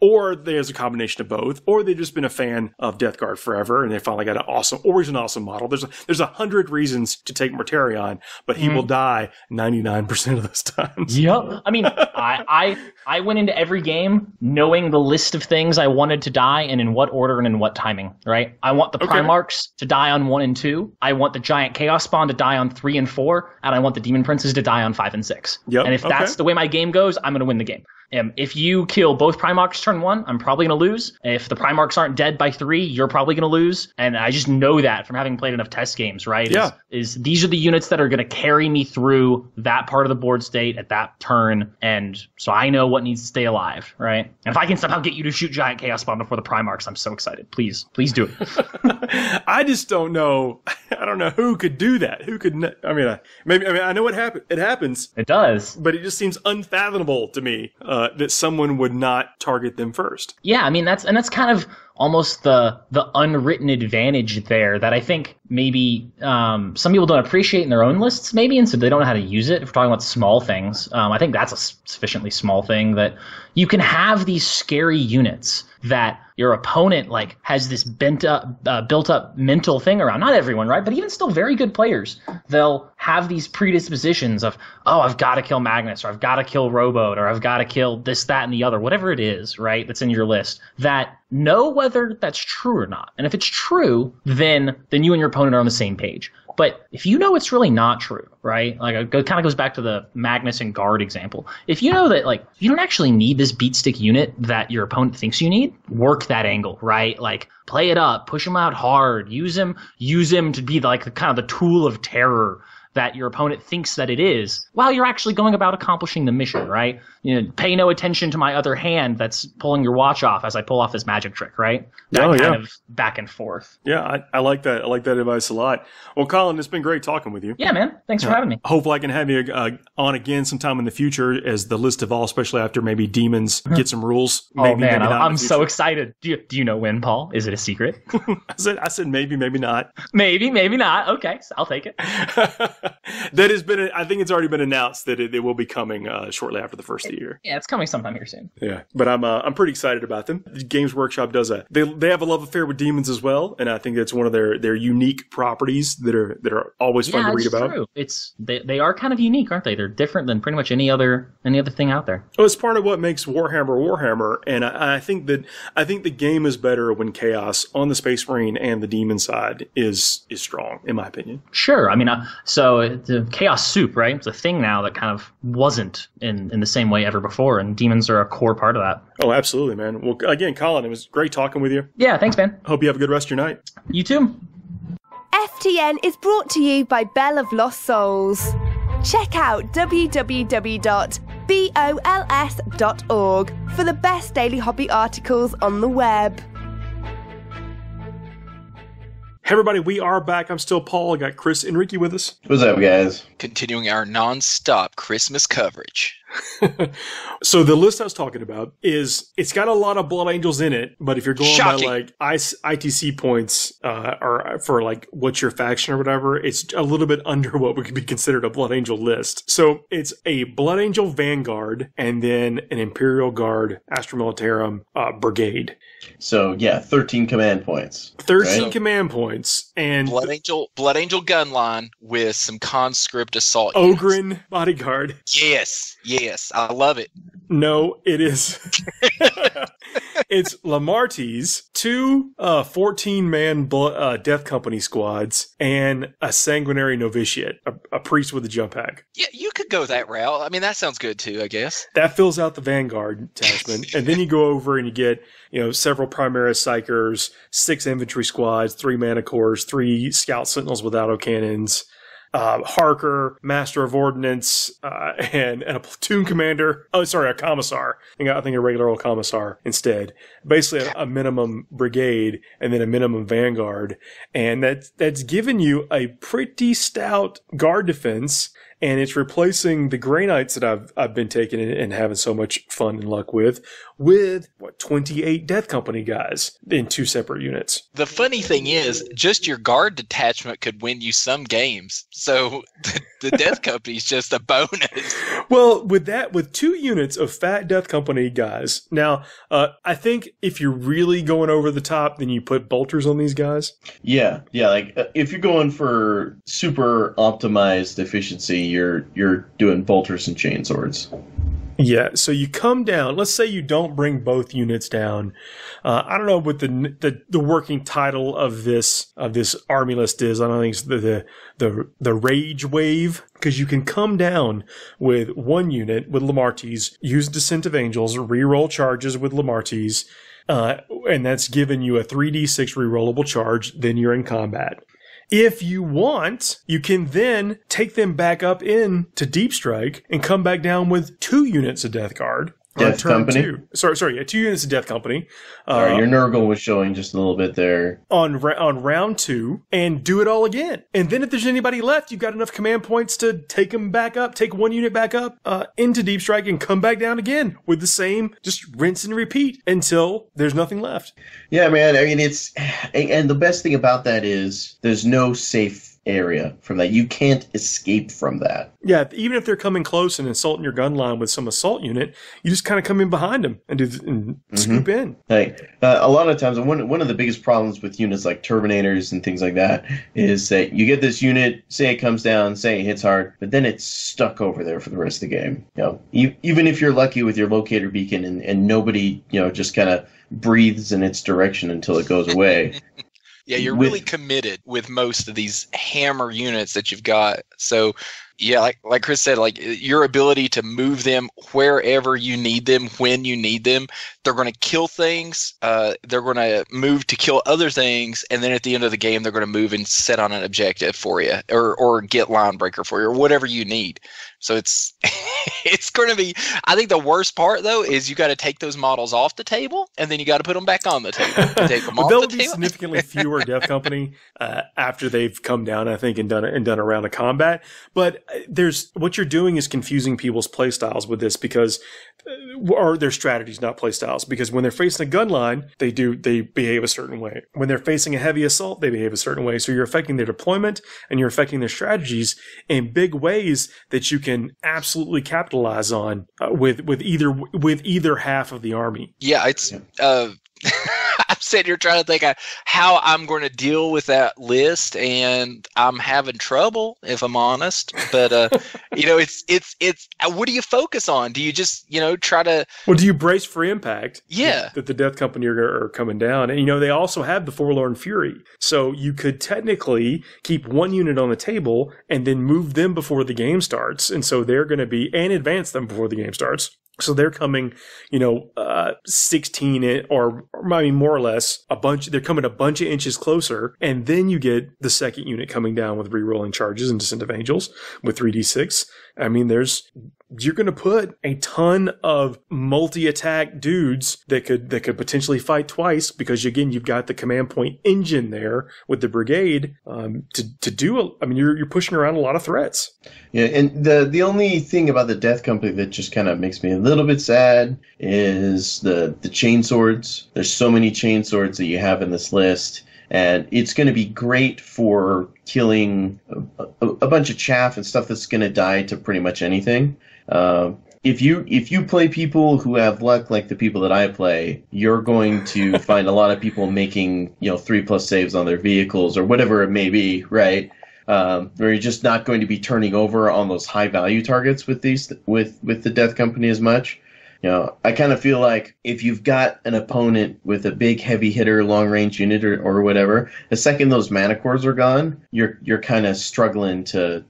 or there's a combination of both, or they've just been a fan of Death Guard forever and they finally got he's an awesome model. There's 100 reasons to take Mortarion, but he will die 99% of those times. Yep. I mean, I went into every game knowing the list of things I wanted to die and in what order and in what timing, right? I want the Primarchs to die on 1 and 2. I want the Giant Chaos Spawn to die on 3 and 4. And I want the Demon Princes to die on 5 and 6. Yep. And if that's the way my game goes, I'm going to win the game. If you kill both Primarchs turn 1, I'm probably going to lose. If the Primarchs aren't dead by 3, you're probably going to lose. And I just know that from having played enough test games, right? Yeah. Is these are the units that are going to carry me through that part of the board state at that turn. And so I know what needs to stay alive, right? And if I can somehow get you to shoot Giant Chaos Spawn before the Primarchs, I'm so excited. Please do it. I just don't know. I don't know who could do that. Who could? I know it happens. It does, but it just seems unfathomable to me that someone would not target them first. Yeah, I mean that's kind of almost the unwritten advantage there that I think maybe some people don't appreciate in their own lists, maybe, and so they don't know how to use it. If we're talking about small things, I think that's a sufficiently small thing that you can have these scary units that your opponent has this built up mental thing around. Not everyone, right? But even still very good players, they'll have these predispositions of, oh, I've got to kill Magnus, or I've got to kill Rowboat, or I've got to kill this, that, and the other, whatever it is, right, that's in your list, that know whether that's true or not. And if it's true, then you and your opponent are on the same page. But if you know it's really not true, right? It kind of goes back to the Magnus and Guard example. If you know that you don't actually need this beat stick unit that your opponent thinks you need, work that angle, right? Play it up, push him out hard, use him to be the tool of terror that your opponent thinks that it is, while you're actually going about accomplishing the mission, right? Pay no attention to my other hand that's pulling your watch off as I pull off this magic trick, right? That kind of back and forth. Yeah, I like that. I like that advice a lot. Well, Colin, it's been great talking with you. Yeah, man. Thanks for having me. Hopefully I can have you on again sometime in the future as the list evolves, especially after maybe demons get some rules. Maybe, maybe not. I'm so excited. Do you know when, Paul? Is it a secret? I said maybe not. Maybe not. Okay, so I'll take it. That has been, I think it's already been announced that it will be coming shortly after the first of the year. Yeah, it's coming sometime here soon. Yeah, but I'm pretty excited about them. Games Workshop does they have a love affair with demons as well, and I think that's one of their unique properties that are always fun to read about. True. They are kind of unique, aren't they? They're different than pretty much any other thing out there. Well, it's part of what makes Warhammer, and I think the game is better when Chaos on the Space Marine and the Demon side is strong, in my opinion. Sure. I mean, so the Chaos Soup, right? It's a thing now that kind of wasn't in the same way ever before, and demons are a core part of that. Oh, absolutely, man. Well, again, Colin, it was great talking with you. Yeah, thanks, man. Hope you have a good rest of your night. You too. FTN is brought to you by Bell of Lost Souls. Check out www.bols.org for the best daily hobby articles on the web. Hey everybody, we are back. I'm still Paul. I got Chris Enrique with us. What's up, guys? Continuing our non-stop Christmas coverage. So the list I was talking about it's got a lot of Blood Angels in it, but if you're going Shocking. by like ITC points or for like what's your faction or whatever, it's a little bit under what would be considered a Blood Angel list. So it's a Blood Angel Vanguard and then an Imperial Guard Astra Militarum brigade. So yeah, 13 command points. 13 right? command points and Blood Angel gun line with some conscript assault units. Ogren bodyguard. Yes, I love it. No, it is. It's Lamartie's 2 14-man Death Company squads and a Sanguinary Novitiate, a priest with a jump pack. Yeah, you could go that route. I mean, that sounds good too, I guess. That fills out the Vanguard detachment. And then you go over and you get, several Primaris Psychers, 6 infantry squads, 3 Mana Corps, 3 Scout Sentinels with autocannons, Harker, Master of Ordnance, and a platoon commander. Oh, sorry, a commissar. I think a regular old commissar instead. Basically a minimum brigade and then a minimum vanguard. And that's given you a pretty stout guard defense. And it's replacing the Grey Knights that I've been taking and having so much fun and luck with 28 Death Company guys in 2 separate units. The funny thing is, just your guard detachment could win you some games. So the Death Company is just a bonus. Well, with 2 units of fat Death Company guys. Now, I think if you're really going over the top, then you put bolters on these guys. Yeah. Like if you're going for super optimized efficiency, you're doing bolters and chainswords. Yeah, so you come down. Let's say you don't bring both units down. I don't know what the working title of this army list is. I don't think it's the Rage Wave, because you can come down with 1 unit with Lamartie's, use Descent of Angels, reroll charges with Lamartie's, and that's giving you a 3d6 rerollable charge. Then you're in combat. If you want, you can then take them back up into Deep Strike and come back down with 2 units of Death Guard. Death Company? 2. Sorry, 2 units of Death Company. All right, your Nurgle was showing just a little bit there. On round 2, and do it all again. And then if there's anybody left, you've got enough command points to take them back up, take 1 unit back up into Deep Strike and come back down again with the same, just rinse and repeat until there's nothing left. Yeah, man, I mean, and the best thing about that is there's no safe area from that. You can't escape from that. Yeah, even if they're coming close and insulting your gun line with some assault unit, you just kind of come in behind them and scoop in. Like a lot of times, one of the biggest problems with units like Terminators and things like that is that you get this unit, say it comes down, say it hits hard, but then it's stuck over there for the rest of the game. Even if you're lucky with your locator beacon and nobody, just kind of breathes in its direction until it goes away. Yeah, you're really committed with most of these hammer units that you've got. So, yeah, like Chris said, like your ability to move them wherever you need them, when you need them. They're going to kill things. They're going to move to kill other things, and then at the end of the game, they're going to move and set on an objective for you, or get line breaker for you, or whatever you need. So it's it's going to be. I think the worst part though is you got to take those models off the table, and then you got to put them back on the table. Take them off There'll the be table. significantly fewer Death Company after they've come down, I think, and done a round of combat. But there's what you're doing is confusing people's play styles with this because. Or their strategies, not play styles. Because when they're facing a gun line, they behave a certain way. When they're facing a heavy assault, they behave a certain way. So you're affecting their deployment and you're affecting their strategies in big ways that you can absolutely capitalize on with either half of the army. Yeah, it's. I'm sitting here trying to think of how I'm going to deal with that list, and I'm having trouble, if I'm honest. But it's. What do you focus on? Do you just try to? Well, do you brace for impact? Yeah, that the Death Company are coming down, and they also have the Forlorn Fury, so you could technically keep one unit on the table and then move them before the game starts, and so they're going to be and advance them before the game starts. So they're coming, 16 or I mean, more or less they're coming a bunch of inches closer. And then you get the second unit coming down with rerolling charges and Descent of Angels with 3d6. I mean, you're going to put a ton of multi-attack dudes that could potentially fight twice because again, you've got the command point engine there with the brigade, to do you're pushing around a lot of threats. Yeah. And the only thing about the Death Company that just kind of makes me a little bit sad is the chain swords. There's so many chain swords that you have in this list. And it's going to be great for killing a bunch of chaff and stuff that's going to die to pretty much anything. If you play people who have luck like the people that I play, you're going to find a lot of people making 3+ saves on their vehicles or whatever it may be, right? Where you're just not going to be turning over on those high value targets with the Death Company as much. I kind of feel like if you've got an opponent with a big heavy hitter, long range unit or whatever, the second those mana cores are gone, you're kind of struggling to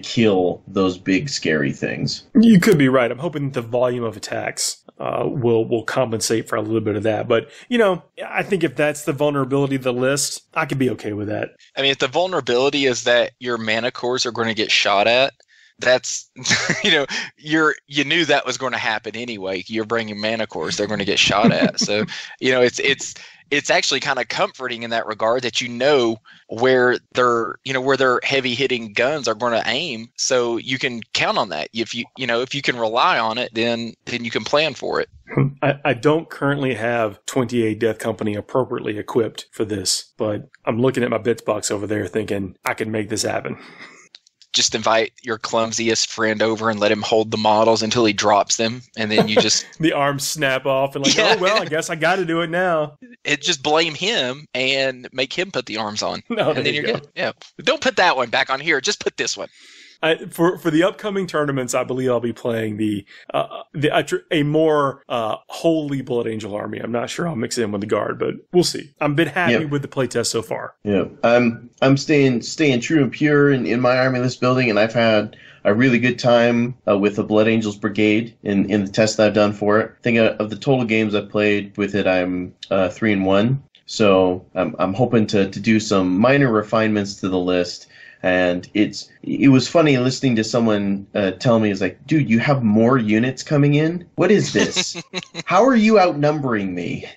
kill those big scary things. You could be right. I'm hoping the volume of attacks will compensate for a little bit of that. But I think if that's the vulnerability of the list, I could be okay with that. I mean, if the vulnerability is that your mana cores are going to get shot at, that's you knew that was going to happen anyway. You're bringing mana cores, they're going to get shot at. So it's actually kind of comforting in that regard that where their heavy hitting guns are going to aim, so you can count on that. If you can rely on it, then you can plan for it. I don't currently have 28 Death Company appropriately equipped for this, but I'm looking at my bits box over there thinking I can make this happen. Just invite your clumsiest friend over and let him hold the models until he drops them, and then you just the arms snap off and oh well, I guess I got to do it now. Just blame him and make him put the arms on, and then you're good. Yeah, don't put that one back on here. Just put this one. For the upcoming tournaments, I believe I'll be playing a more holy Blood Angel army. I'm not sure I'll mix it in with the Guard, but we'll see. I've been happy with the playtest so far. Yeah, I'm staying true and pure in my army list building, and I've had a really good time with the Blood Angels Brigade in the test that I've done for it. I think of the total games I've played with it, I'm 3-1. So I'm hoping to do some minor refinements to the list. And it was funny listening to someone tell me, it's like, dude, you have more units coming in? What is this? How are you outnumbering me?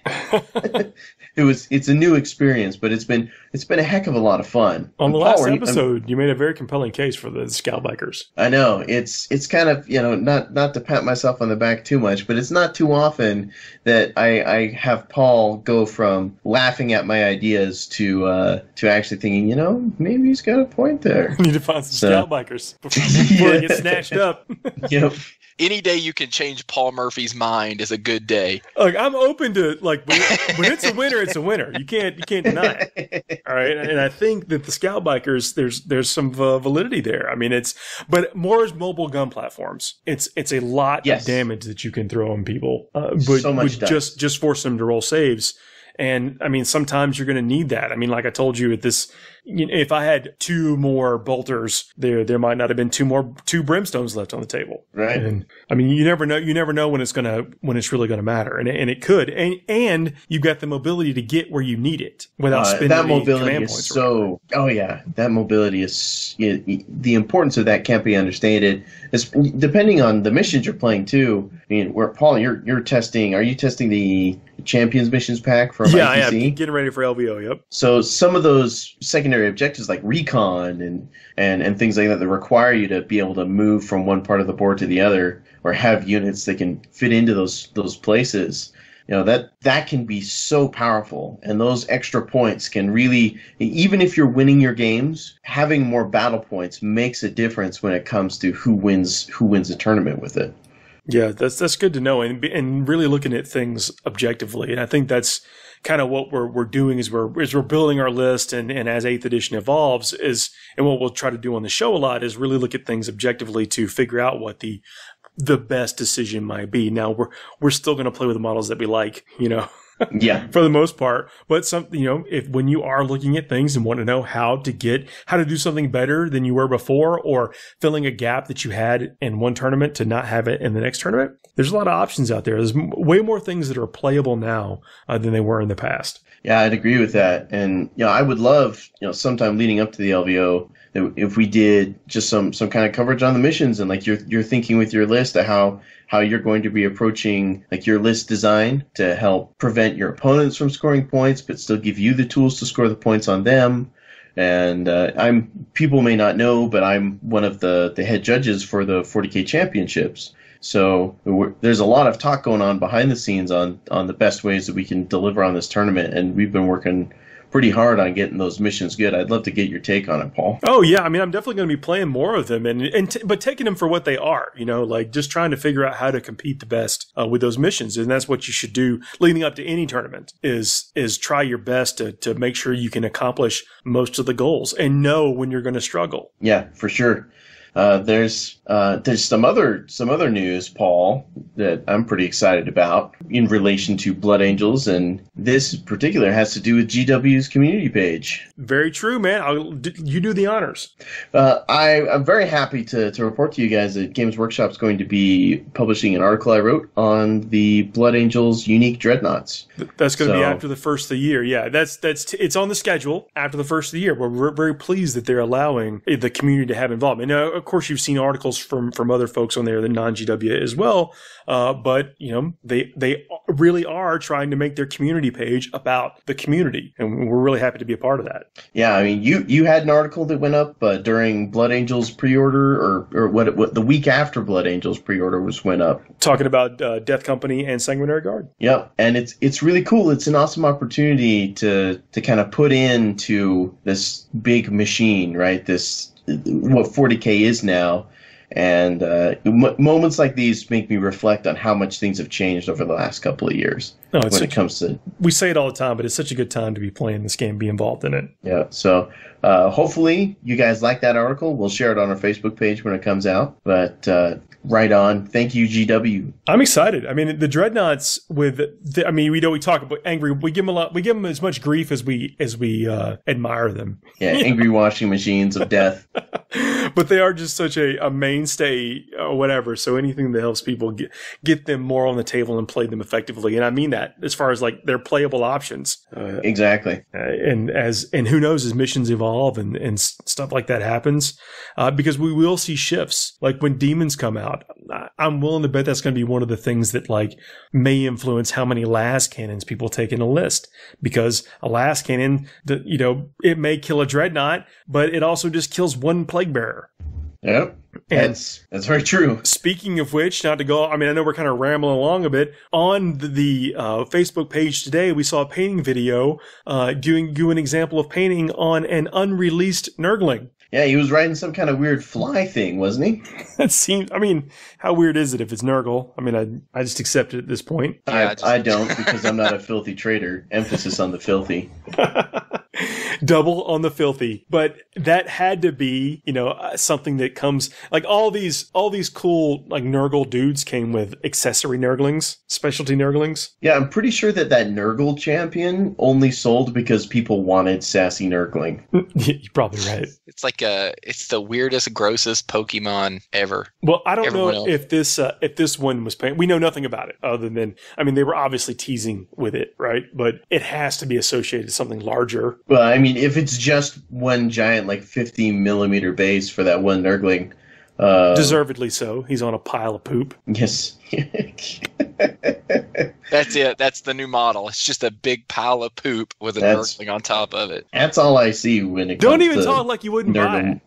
It's a new experience, but it's been a heck of a lot of fun. On the last episode, you made a very compelling case for the Scout Bikers. I know. It's kind of, not to pat myself on the back too much, but it's not too often that I have Paul go from laughing at my ideas to actually thinking, maybe he's got a point there. You need to find some Scout Bikers before they get snatched up. Yep. Any day you can change Paul Murphy's mind is a good day. Look, I'm open to when it's a winner, it's a winner. You can't deny it. All right, and I think that the Scout Bikers, there's some validity there. I mean, but more as mobile gun platforms. It's a lot of damage that you can throw on people, but so much just force them to roll saves. And I mean, sometimes you're going to need that. I mean, like I told you at this, if I had 2 more bolters, there might not have been 2 brimstones left on the table. Right. And I mean, you never know when it's really gonna matter, and it could, and you've got the mobility to get where you need it without spending that any mobility command is points. so. Oh yeah, that mobility is the importance of that can't be understated. It's, depending on the missions you're playing too. I mean, where Paul, you're testing. Are you testing the Champions missions pack from Yeah, ITC? yeah, getting ready for LVO. Yep. So some of those secondary objectives like recon and things like that require you to be able to move from one part of the board to the other, or have units that can fit into those places. That can be so powerful, and those extra points can really, even if you're winning your games, having more battle points makes a difference when it comes to who wins a tournament with it. Yeah, that's good to know, and really looking at things objectively. And I think that's kind of what we're doing is we're building our list, and as 8th edition evolves, and what we'll try to do on the show a lot is really look at things objectively to figure out what the best decision might be. Now we're still going to play with the models that we like, Yeah. for the most part. But when you are looking at things and want to know how to do something better than you were before, or filling a gap that you had in one tournament to not have it in the next tournament, there's a lot of options out there. There's way more things that are playable now than they were in the past. Yeah, I'd agree with that. And I would love, sometime leading up to the LVO, if we did just some kind of coverage on the missions, and like you're thinking with your list of how you're going to be approaching like your list design to help prevent your opponents from scoring points, but still give you the tools to score the points on them. And people may not know, but I'm one of the head judges for the 40k championships. So there's a lot of talk going on behind the scenes on the best ways that we can deliver on this tournament, and we've been working pretty hard on getting those missions good. I'd love to get your take on it, Paul. Oh yeah, I mean, I'm definitely going to be playing more of them, but taking them for what they are. Like just trying to figure out how to compete the best with those missions, and that's what you should do leading up to any tournament. Is try your best to make sure you can accomplish most of the goals, and know when you're going to struggle. Yeah, for sure. There's some other news, Paul, that I'm pretty excited about in relation to Blood Angels, and this in particular has to do with GW's community page. Very true, man. You do the honors. I'm very happy to report to you guys that Games Workshop's going to be publishing an article I wrote on the Blood Angels unique dreadnoughts. That's going to be after the first of the year. Yeah, it's on the schedule after the first of the year. We're very pleased that they're allowing the community to have involvement. Now, of course, you've seen articles from other folks on there, the non-GW as well. But they really are trying to make their community page about the community, and we're really happy to be a part of that. Yeah, I mean, you had an article that went up during Blood Angels pre-order, or what the week after Blood Angels pre-order went up, talking about Death Company and Sanguinary Guard. Yep, and it's really cool. It's an awesome opportunity to kind of put into this big machine, right? This what 40k is now. And moments like these make me reflect on how much things have changed over the last couple of years when it comes to... We say it all the time, but it's such a good time to be playing this game, be involved in it. Yeah, so hopefully you guys like that article. We'll share it on our Facebook page when it comes out. But right on. Thank you, GW. I'm excited. I mean, the Dreadnoughts we talk about angry. We give them as much grief as we admire them. Yeah, angry washing machines of death. But they are just such a mainstay or whatever. So anything that helps people get them more on the table and play them effectively. And I mean that as far as like their playable options. Exactly. And who knows, as missions evolve and stuff like that happens, because we will see shifts. Like when demons come out, I'm willing to bet that's going to be one of the things that like may influence how many las cannons people take in a list, because a las cannon, it may kill a dreadnought, but it also just kills one plague bearer. Yep. That's very true. Speaking of which, not to go, I mean, I know we're kind of rambling along a bit. On the Facebook page today, we saw a painting video doing an example of painting on an unreleased Nurgling. Yeah, he was riding some kind of weird fly thing, wasn't he? That seems, I mean, how weird is it if it's Nurgle? I mean, I just accept it at this point. I don't, because I'm not a filthy trader. Emphasis on the filthy. Double on the filthy. But that had to be, something that comes, like all these cool, like Nurgle dudes came with accessory Nurglings, specialty Nurglings. Yeah, I'm pretty sure that Nurgle champion only sold because people wanted sassy Nurgling. You're probably right. It's like it's the weirdest, grossest Pokemon ever. Well, I don't know if this one was painted. We know nothing about it other than, they were obviously teasing with it, right? But it has to be associated with something larger. Well, if it's just one giant, like 50 millimeter base for that one Nurgling. Deservedly so. He's on a pile of poop. Yes. That's it. That's the new model. It's just a big pile of poop with a Nurgling on top of it. That's all I see when it comes to Don't even talk like you wouldn't buy it.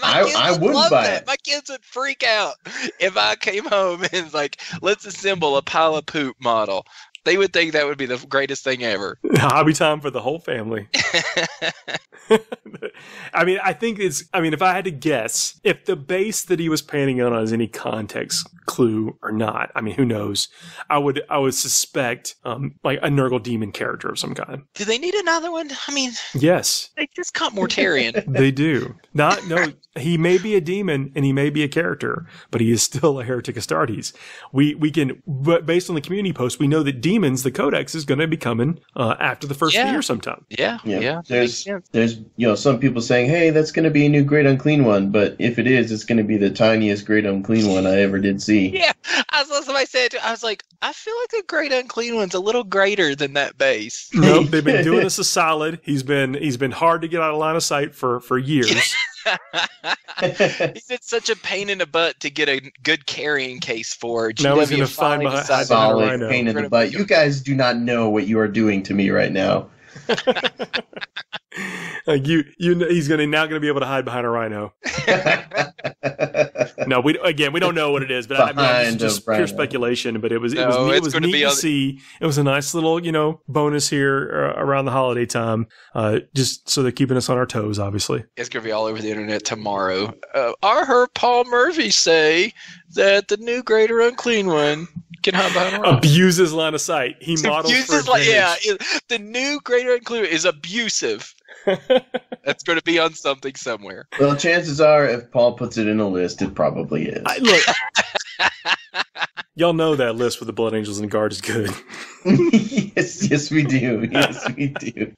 I wouldn't buy it. My kids would freak out if I came home and like, let's assemble a pile of poop model. They would think that would be the greatest thing ever. Hobby time for the whole family. I think if I had to guess, if the base that he was painting on has any context clue or not, who knows? I would suspect like a Nurgle demon character of some kind. Do they need another one? Yes. They just caught Mortarion. They do. He may be a demon and he may be a character, but he is still a Heretic Astartes. We can, but based on the community post, we know that demons, the Codex, is going to be coming after the first year sometime. Yeah. There's some people saying, hey, that's going to be a new Great Unclean One, but if it is, it's going to be the tiniest Great Unclean One I ever did see. Yeah, I saw somebody say it too. I was like, I feel like the Great Unclean One's a little greater than that base. Nope, they've been doing us a solid. He's been hard to get out of line of sight for years. He's been such a pain in the butt to get a good carrying case for. Now he's going to find behind solid pain in the butt. You guys do not know what you are doing to me right now. Like he's now going to be able to hide behind a rhino. No, we don't know what it is, but it's just pure speculation. But it was neat to see. It was a nice little bonus here around the holiday time, just so they're keeping us on our toes. Obviously, it's going to be all over the internet tomorrow. I heard Paul Murphy say that the new Greater Unclean One can hide behind a rhino. Abuses line of sight. He models for advantage. The new Greater Unclean One is abusive. That's going to be on something somewhere. Well, chances are, if Paul puts it in a list, it probably is. Look, y'all know that list with the Blood Angels and the Guard is good. Yes, we do. Yes, we do.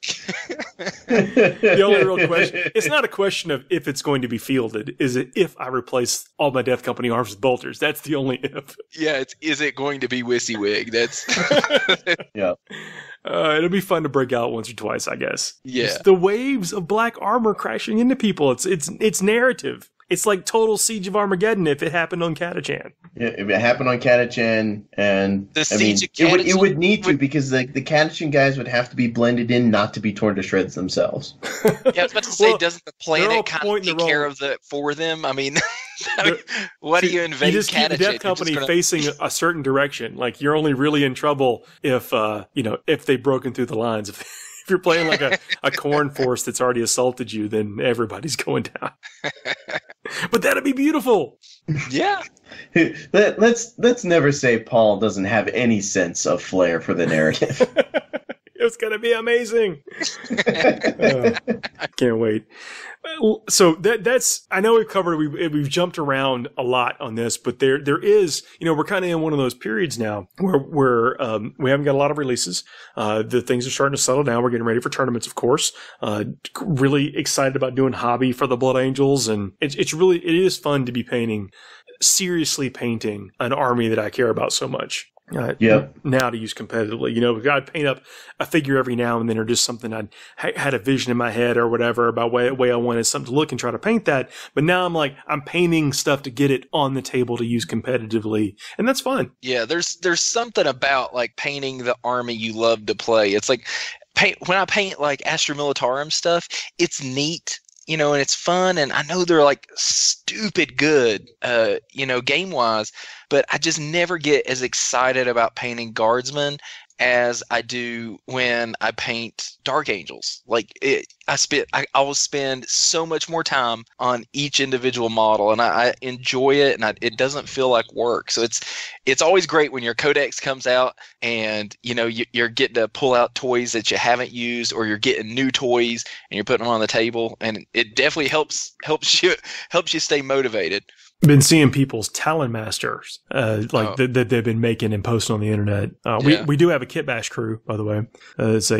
The only real question, it's not a question of if it's going to be fielded. Is it if I replace all my Death Company arms with bolters? That's the only if. Yeah, is it going to be Wissywig? That's yeah. It'll be fun to break out once or twice, I guess. Yeah. Just the waves of black armor crashing into people. It's narrative. It's like total Siege of Armageddon if it happened on Catachan. Yeah, if it happened on Catachan, and the Siege of Catachan, it would need to, because the Catachan guys would have to be blended in, not to be torn to shreds themselves. Yeah, I was about to say, doesn't the planet kind of take care of that for them? What do you invade? You just keep the Death Company facing a certain direction. Like, you're only really in trouble if they've broken through the lines. If you're playing like a corn force that's already assaulted you, then everybody's going down. But that'd be beautiful. Yeah. Let's never say Paul doesn't have any sense of flair for the narrative. It's going to be amazing. I can't wait. So that's, I know we've jumped around a lot on this, but there is, we're kind of in one of those periods now where we haven't got a lot of releases. The things are starting to settle down. We're getting ready for tournaments, of course. Really excited about doing hobby for the Blood Angels. And it is fun to be seriously painting an army that I care about so much. Now to use competitively, we've got to paint up a figure every now and then, or just something I had a vision in my head or whatever about way I wanted something to look and try to paint that. But now I'm painting stuff to get it on the table to use competitively, and that's fun. Yeah, there's something about like painting the army you love to play. It's like when I paint like Astra Militarum stuff, it's neat. And it's fun, and I know they're like stupid good, game wise, but I just never get as excited about painting guardsmen as I do when I paint Dark Angels. Like I will spend so much more time on each individual model, and I enjoy it, and it doesn't feel like work. So it's always great when your codex comes out, and you're getting to pull out toys that you haven't used, or you're getting new toys and you're putting them on the table, and it definitely helps you stay motivated. Been seeing people's Talon Masters that they've been making and posting on the internet. We do have a kit bash crew, by the way. It's a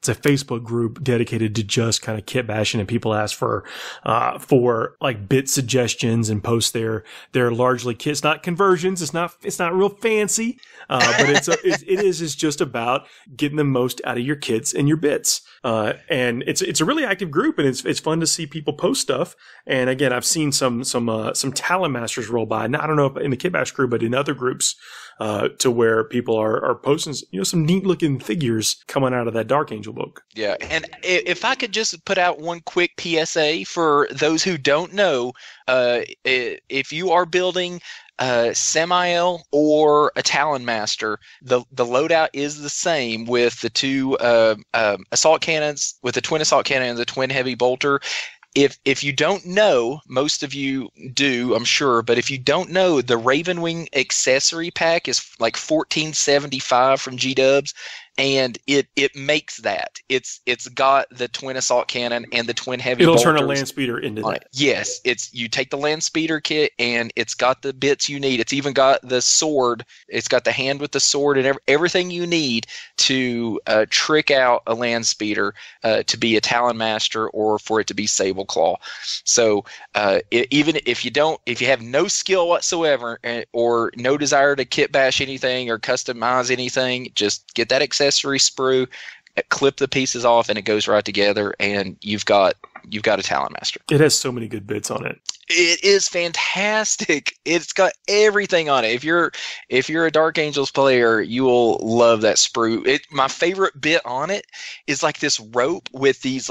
Facebook group dedicated to just kind of kit bashing, and people ask for like bit suggestions and post their largely kits, not conversions. It's not real fancy, but it's just about getting the most out of your kits and your bits. And it's a really active group, and it's fun to see people post stuff. And again, I've seen some Talon Masters roll by. Now, I don't know if in the Kit Bash crew, but in other groups, to where people are posting, some neat looking figures coming out of that Dark Angel book. Yeah, and if I could just put out one quick PSA for those who don't know, if you are building Samael or a Talon Master, the loadout is the same with the two assault cannons, with the twin assault cannon and the twin heavy bolter. If you don't know, most of you do, I'm sure, but if you don't know, the Ravenwing accessory pack is like $14.75 from G-Dubs, and it makes that. It's got the twin assault cannon and the twin heavy bolters. It'll turn a land speeder into that. Yes, you take the land speeder kit, and it's got the bits you need. It's even got the sword. It's got the hand with the sword and everything you need to trick out a land speeder to be a Talon Master or for it to be Sable Claw. So even if you have no skill whatsoever or no desire to kit bash anything or customize anything, just get that accessory sprue, clip the pieces off, and it goes right together, and you've got a Talon Master. It has so many good bits on it. It is fantastic. It's got everything on it. If you're a Dark Angels player, you will love that sprue. My favorite bit on it is like this rope with these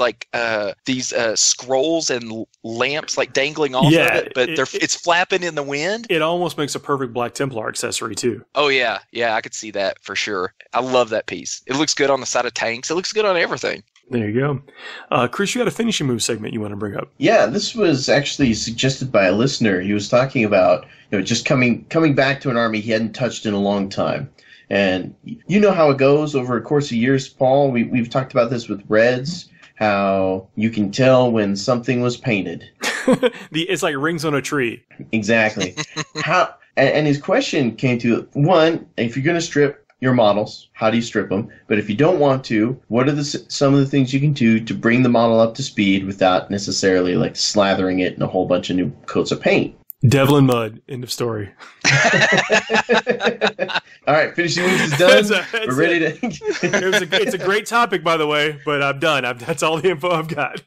scrolls and lamps like dangling off of it, but it's flapping in the wind. It almost makes a perfect Black Templar accessory too. Oh yeah, I could see that for sure. I love that piece. It looks good on the side of tanks. It looks good on everything. There you go. Chris, you had a finishing move segment you want to bring up. Yeah, this was actually suggested by a listener. He was talking about just coming back to an army he hadn't touched in a long time. And you know how it goes over a course of years, Paul. We've talked about this with Reds, how you can tell when something was painted. It's like rings on a tree. Exactly. And his question came to, one, if you're going to strip your models, how do you strip them? But if you don't want to, what are some of the things you can do to bring the model up to speed without necessarily like slathering it in a whole bunch of new coats of paint? Devil in mud. End of story. All right, finishing moves is done. We're ready to. It's a great topic, by the way, but I'm done. That's all the info I've got.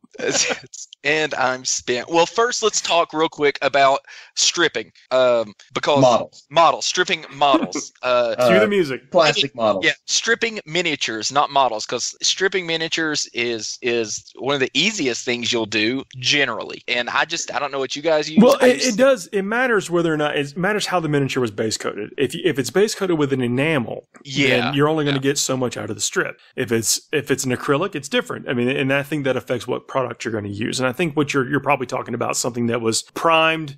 And I'm spent. Well, first let's talk real quick about stripping. Because stripping models. Cue the music. Plastic models. Yeah, stripping miniatures, not models, because stripping miniatures is one of the easiest things you'll do generally. And I don't know what you guys use. Well, it does. It matters whether or not it matters how the miniature was base coated. If it's base coated with an enamel, then you're only going to get so much out of the strip. If it's an acrylic, it's different. I mean, and I think that affects what product you're going to use. And I think what you're probably talking about something that was primed,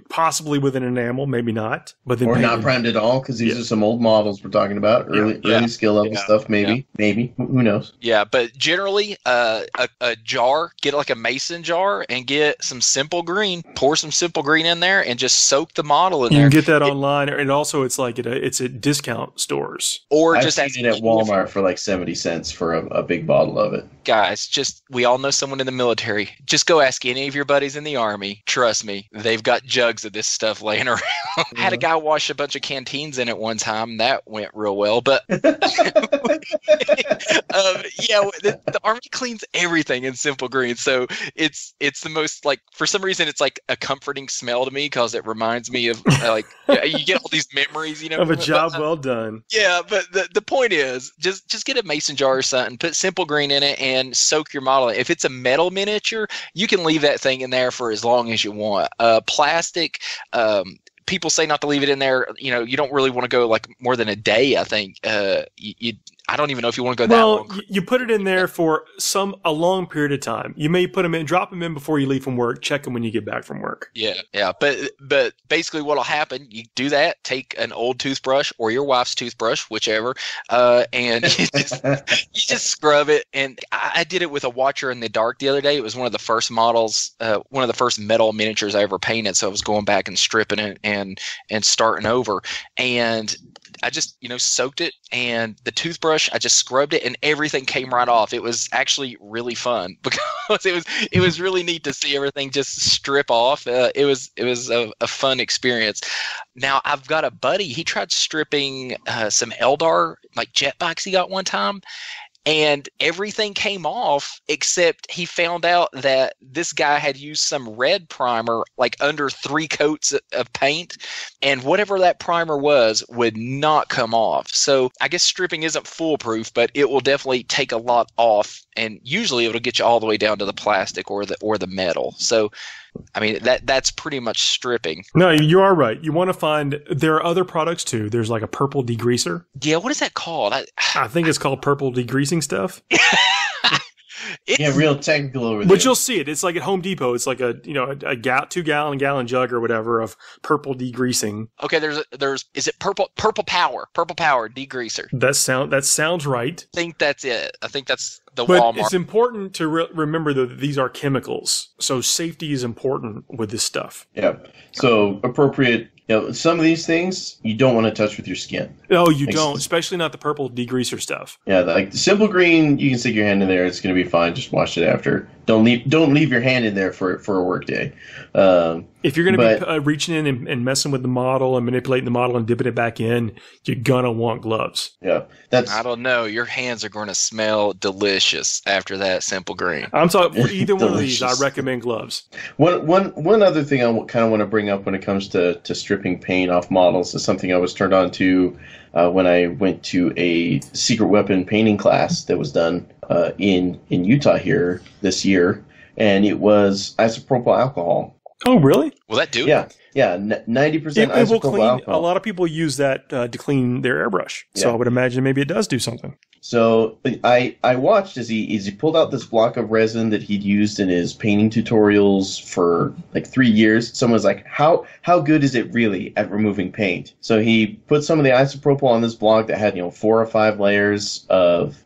possibly with an enamel, maybe not, but then not primed at all, because these are some old models we're talking about, early skill level stuff. Maybe who knows? Yeah, but generally, a jar, get like a mason jar, and get some simple green. Pour some simple green in there, and just soak the model in there. You can get that online, and also it's like it's at discount stores, or I've just seen it at Walmart for like 70 cents for a big bottle of it. Guys, we all know someone in the military. Just go ask any of your buddies in the Army. Trust me, they've got jugs of this stuff laying around. I had a guy wash a bunch of canteens in it one time. That went real well. But the Army cleans everything in simple green. So it's the most, like, for some reason, it's like a comforting smell to me, because it reminds me of you get all these memories, of a job well done. Yeah, but the point is, just get a mason jar or something, put simple green in it, and soak your model. If it's a metal miniature, you can leave that thing in there for as long as you want. Plastic people say not to leave it in there. You know, you don't really want to go like more than a day. I think I don't even know if you want to go that long. Well, you put it in there for a long period of time. You may drop them in before you leave from work. Check them when you get back from work. Yeah. But basically, what'll happen? You do that. Take an old toothbrush or your wife's toothbrush, whichever, and you just scrub it. And I did it with a Watcher in the Dark the other day. It was one of the first models, one of the first metal miniatures I ever painted. So I was going back and stripping it and starting over. And I just, soaked it, and the toothbrush, I just scrubbed it, and everything came right off. It was actually really fun because it was really neat to see everything just strip off. It was a fun experience. Now I've got a buddy. He tried stripping some Eldar like jet bikes he got one time. And everything came off except he found out that this guy had used some red primer like under 3 coats of paint, and whatever that primer was would not come off. So I guess stripping isn't foolproof, but it will definitely take a lot off, and usually it'll get you all the way down to the plastic or the metal. So I mean, that's pretty much stripping. No, you are right. You want to find, there are other products too. There's like a purple degreaser. Yeah, what is that called? I think it's called purple degreasing stuff. Yeah, real technical over there. But you'll see it. It's like at Home Depot. It's like a 2-gallon jug or whatever of purple degreasing. Okay, is it purple power degreaser? That sounds right. I think that's it. I think that's the but Walmart. It's important to remember that these are chemicals, so safety is important with this stuff. Yeah. So appropriate. Some of these things you don't want to touch with your skin. No, you don't, especially not the purple degreaser stuff. Yeah, like the simple green, you can stick your hand in there; it's going to be fine. Just wash it after. Don't leave your hand in there for a work day. If you're going to be reaching in and messing with the model and manipulating the model and dipping it back in, you're gonna want gloves. Yeah, I don't know. Your hands are going to smell delicious after that simple green. I'm talking for either one of these. I recommend gloves. One other thing I kind of want to bring up when it comes to stripping paint off models is something I was turned on to when I went to a secret weapon painting class that was done in Utah here this year, and it was isopropyl alcohol. Oh, really? Will that do? Yeah, 90% isopropyl alcohol. A lot of people use that to clean their airbrush, so I would imagine maybe it does do something. So I watched as he pulled out this block of resin that he'd used in his painting tutorials for like 3 years. Someone was like, how good is it really at removing paint? So he put some of the isopropyl on this block that had 4 or 5 layers of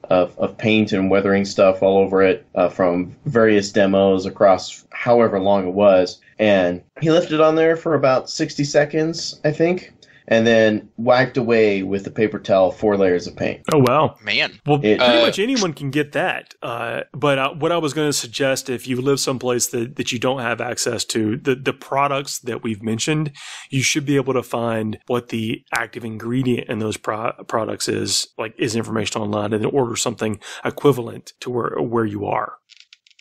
paint and weathering stuff all over it from various demos across however long it was. And he left it on there for about 60 seconds, I think, and then wiped away with the paper towel 4 layers of paint. Oh, wow. Man. Well, pretty much anyone can get that. But what I was going to suggest, if you live someplace that you don't have access to, the products that we've mentioned, you should be able to find what the active ingredient in those products is information online, and then order something equivalent to where you are.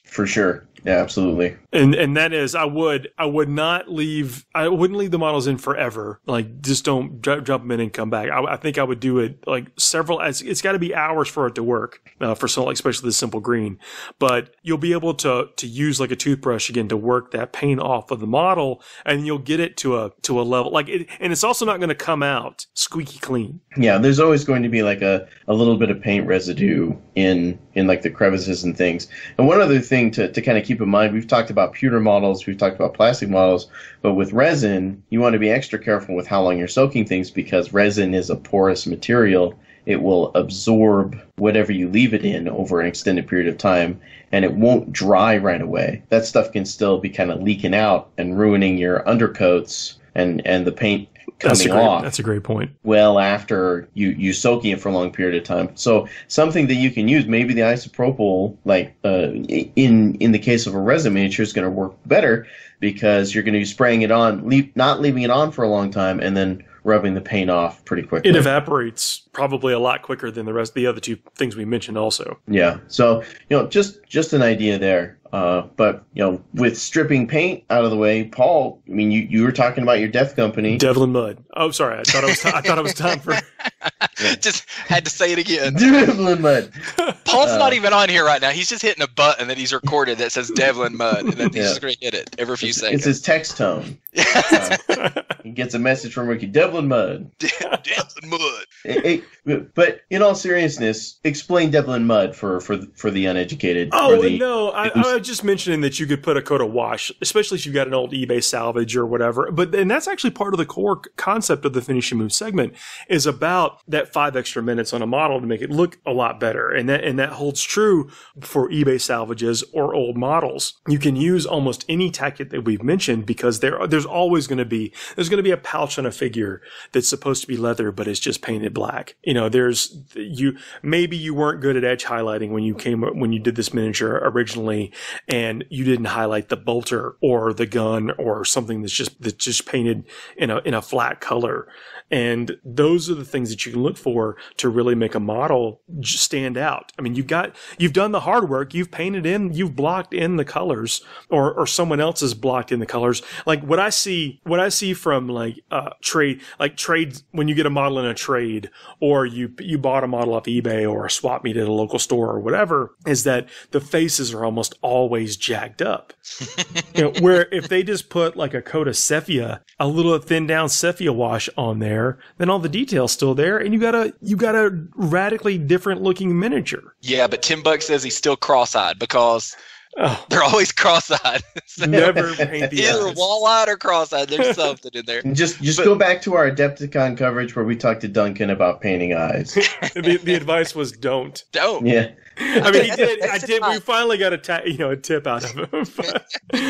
For sure. Yeah, absolutely. And that is, I wouldn't leave the models in forever. Like, just don't jump them in and come back. I think I would do it like it's got to be hours for it to work, for something like, especially the simple green. But you'll be able to use like a toothbrush again to work that paint off of the model, and you'll get it to a level like it, and it's also not going to come out squeaky clean. Yeah, there's always going to be like a little bit of paint residue in like the crevices and things. And one other thing to kind of keep in mind, we've talked about pewter models, we've talked about plastic models, but with resin, you want to be extra careful with how long you're soaking things, because resin is a porous material. It will absorb whatever you leave it in over an extended period of time, and it won't dry right away. That stuff can still be kind of leaking out and ruining your undercoats and the paint coming off. That's a great point. Well, after you soaking it for a long period of time. So something that you can use, maybe the isopropyl, like in the case of a resin miniature, is going to work better, because you're going to be spraying it on, not leaving it on for a long time, and then rubbing the paint off pretty quickly. It evaporates probably a lot quicker than the other two things we mentioned also. Yeah. So, just an idea there. But with stripping paint out of the way, Paul, I mean, you were talking about your death company, Devlin Mud. Oh, sorry, I thought it was time for. Just had to say it again. Devlin Mud. Paul's not even on here right now. He's just hitting a button that he's recorded that says Devlin Mud, and then he's just going to hit it every few seconds. It's his text tone. He gets a message from Ricky. Devlin Mud. Devlin Mud. But in all seriousness, explain Devlin Mud for the uneducated. No, I was just mentioning that you could put a coat of wash, especially if you've got an old eBay salvage or whatever. And that's actually part of the core concept of the finishing move segment, is about that 5 extra minutes on a model to make it look a lot better. And that holds true for eBay salvages or old models. You can use almost any tactic that we've mentioned, because there's always going to be a pouch on a figure that's supposed to be leather, but it's just painted black. Maybe you weren't good at edge highlighting when you did this miniature originally, and you didn't highlight the bolter or the gun or something that's just painted in a flat color. And those are the things that you can look for to really make a model stand out. I mean, you've done the hard work. You've painted in, you've blocked in the colors, or someone else has blocked in the colors. Like what I see from trade, when you get a model in a trade, or you bought a model off eBay or a swap meet at a local store or whatever, is that the faces are almost always jacked up. Where if they just put like a coat of sepia, a little thin down sepia wash on there, then all the detail's still there, and you got a radically different looking miniature. Yeah, but Tim Buck says he's still cross-eyed because they're always cross-eyed. So never paint the either eyes. wall-eyed or cross-eyed. There's something in there. Just go back to our Adepticon coverage where we talked to Duncan about painting eyes. The advice was don't. Yeah. I mean, I did. We finally got a tip out of him,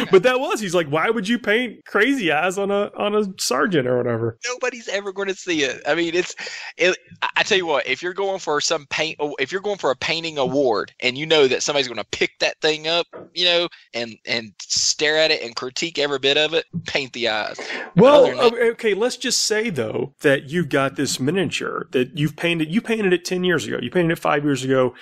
but that was. He's like, "Why would you paint crazy eyes on a sergeant or whatever?" Nobody's ever going to see it. I mean, I tell you what, if you're going for a painting award, and you know that somebody's going to pick that thing up, and stare at it and critique every bit of it, paint the eyes. Well, okay, let's just say though that you've got this miniature that you've painted. You painted it 10 years ago. You painted it 5 years ago.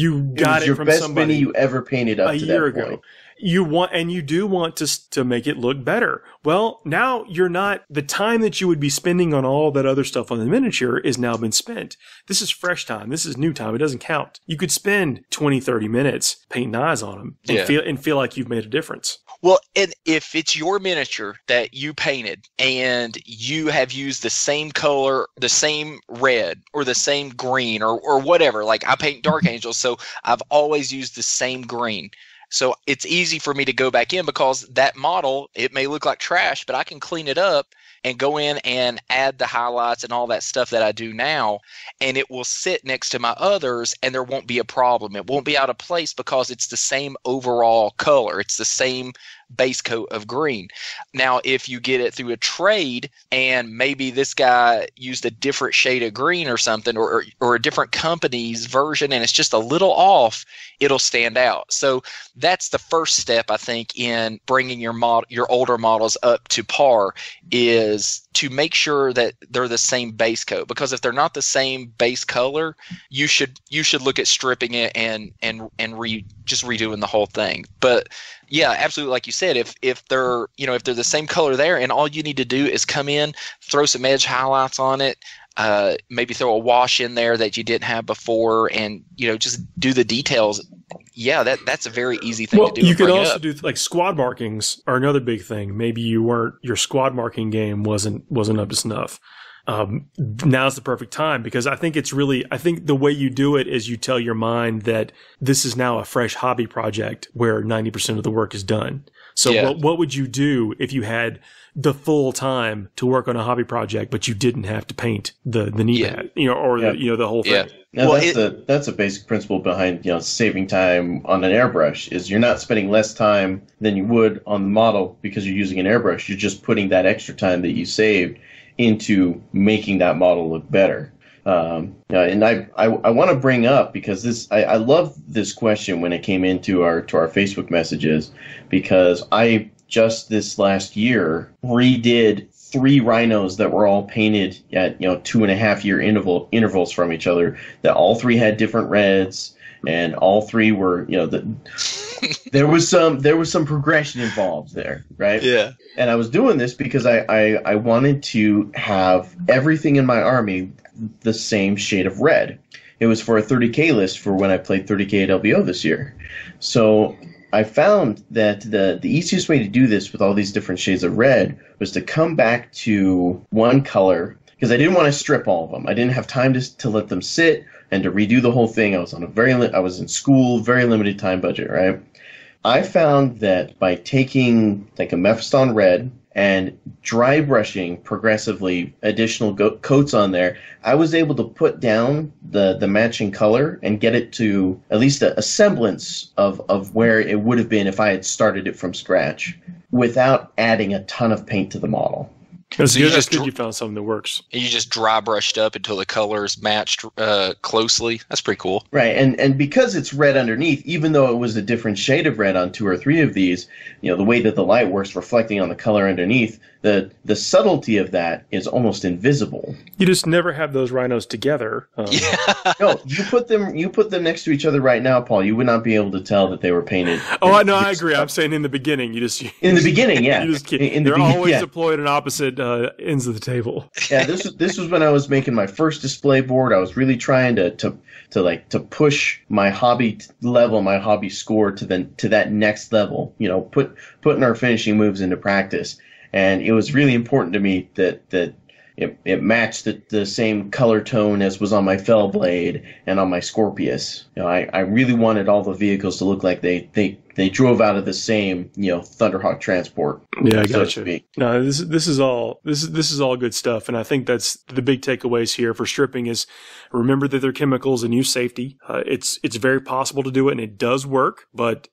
You got it from best somebody mini you ever painted up a to year that ago. point. You do want to make it look better. Well, now the time that you would be spending on all that other stuff on the miniature is now been spent. This is fresh time. This is new time. It doesn't count. You could spend 20, 30 minutes painting eyes on them and feel like you've made a difference. Well, and if it's your miniature that you painted and you have used the same color, the same red or the same green or whatever, like I paint Dark Angels, so I've always used the same green. So it's easy for me to go back in because that model, it may look like trash, but I can clean it up and go in and add the highlights and all that stuff that I do now, and it will sit next to my others and there won't be a problem. It won't be out of place because it's the same overall color. It's the same base coat of green. Now, if you get it through a trade and maybe this guy used a different shade of green or something, or a different company's version, and it's just a little off, it'll stand out. So that's the first step, I think, in bringing your older models up to par, is to make sure that they're the same base coat. Because if they're not the same base color, you should look at stripping it and just redoing the whole thing. But yeah, absolutely. Like you said, if they're the same color there, and all you need to do is come in, throw some edge highlights on it, maybe throw a wash in there that you didn't have before, and just do the details. Yeah, that's a very easy thing to do. You could also do like squad markings are another big thing. Maybe your squad marking game wasn't up to snuff. Now's the perfect time, because I think the way you do it is you tell your mind that this is now a fresh hobby project where 90% of the work is done. So what would you do if you had the full time to work on a hobby project, but you didn't have to paint the knee pad, the whole thing? Now, that's a basic principle behind saving time on an airbrush. Is you're not spending less time than you would on the model because you're using an airbrush. You're just putting that extra time that you saved into making that model look better. And I want to bring up, because I love this question when it came into our Facebook messages, because I just this last year redid 3 rhinos that were all painted at 2.5 year intervals from each other, that all 3 had different reds, and all three were, there was some progression involved there, right? Yeah. And I was doing this because I wanted to have everything in my army the same shade of red. It was for a 30k list for when I played 30k at LBO this year. So I found that the easiest way to do this with all these different shades of red was to come back to one color, because I didn't want to strip all of them. I didn't have time to let them sit and to redo the whole thing. I was in school, very limited time budget, right? I found that by taking like a Mephiston red and dry brushing progressively additional coats on there, I was able to put down the matching color and get it to at least a semblance of where it would have been if I had started it from scratch without adding a ton of paint to the model. That's good. That's good. You found something that works. You just dry brushed up until the colors matched closely. That's pretty cool. Right, and because it's red underneath, even though it was a different shade of red on 2 or 3 of these, the way that the light works reflecting on the color underneath, the subtlety of that is almost invisible. You just never have those rhinos together. No, you put them next to each other right now, Paul. You would not be able to tell that they were painted. Oh, no, I agree. I'm saying in the beginning, in the beginning, yeah. You just can't. They're always deployed in opposite ends of the table. Yeah, this was when I was making my first display board. I was really trying to push my hobby level, my hobby score to that next level. Putting our finishing moves into practice. And it was really important to me that it matched the same color tone as was on my Fellblade and on my Scorpius. I really wanted all the vehicles to look like they drove out of the same Thunderhawk transport. Yeah, I gotcha. No, this is all good stuff, and I think that's the big takeaways here for stripping is remember that they're chemicals and use safety. It's very possible to do it, and it does work, but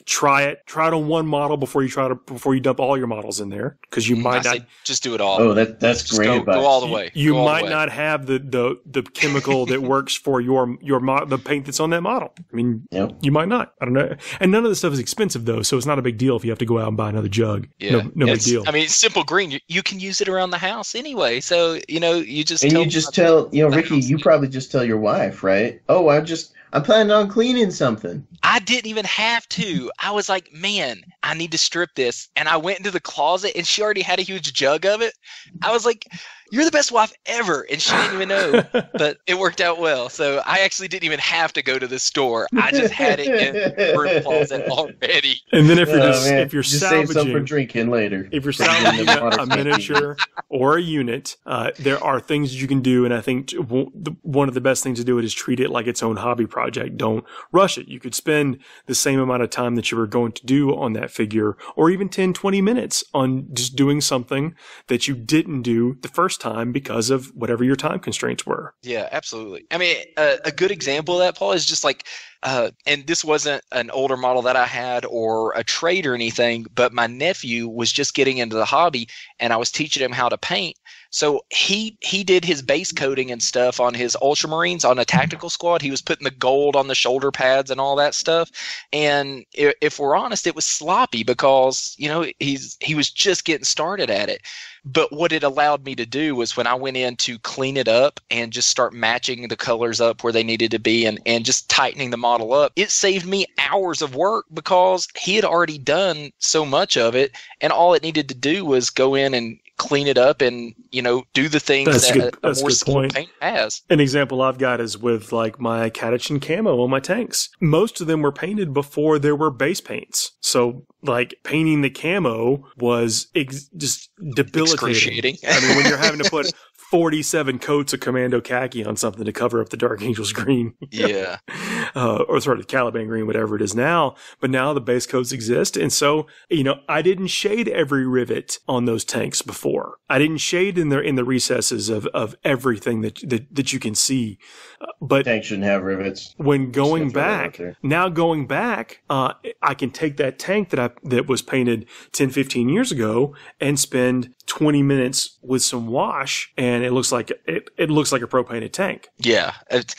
try it on one model before you dump all your models in there, because you might not just do it all. Oh, that's just great. Go all the way. You might not have the chemical that works for the paint that's on that model. I mean, you might not. I don't know. And none of this stuff is expensive though, so it's not a big deal if you have to go out and buy another jug. Yeah, no big deal. I mean, it's simple green. You can use it around the house anyway. So you just tell Ricky. You probably just tell your wife, right? Oh, I'm planning on cleaning something. I didn't even have to. I was like, man, I need to strip this. And I went into the closet and she already had a huge jug of it. I was like, you're the best wife ever. And she didn't even know, but it worked out well. So I actually didn't even have to go to the store. I just had it in the closet already. And then if you're just salvaging, save some for drinking later. If you're salvaging a miniature or a unit, there are things you can do. And I think one of the best things to do is treat it like its own hobby project. Don't rush it. You could spend the same amount of time that you were going to do on that figure, or even 10, 20 minutes on just doing something that you didn't do the first time because of whatever your time constraints were. Yeah, absolutely. I mean, a good example of that, Paul, is just like, and this wasn't an older model that I had or a trade or anything, but my nephew was just getting into the hobby and I was teaching him how to paint. So he did his base coating and stuff on his Ultramarines on a tactical squad. He was putting the gold on the shoulder pads and all that stuff. And if we're honest, it was sloppy because, he was just getting started at it. But what it allowed me to do was when I went in to clean it up and just start matching the colors up where they needed to be and just tightening the model up, it saved me hours of work because he had already done so much of it. And all it needed to do was go in and clean it up and, do the things that a more skilled paint has. An example I've got is with like my Catachin camo on my tanks. Most of them were painted before there were base paints. So like painting the camo was just debilitating. Excruciating. I mean, when you're having to put 47 coats of Commando khaki on something to cover up the Dark Angels green. Yeah. Or sort of Caliban green, whatever it is now. But now the base coats exist. And so, I didn't shade every rivet on those tanks before. I didn't shade in the recesses of everything that you can see. But tanks shouldn't have rivets. When going back, I can take that tank that was painted 10, 15 years ago and spend 20 minutes with some wash, and it looks like it looks like a pro-painted tank. Yeah. If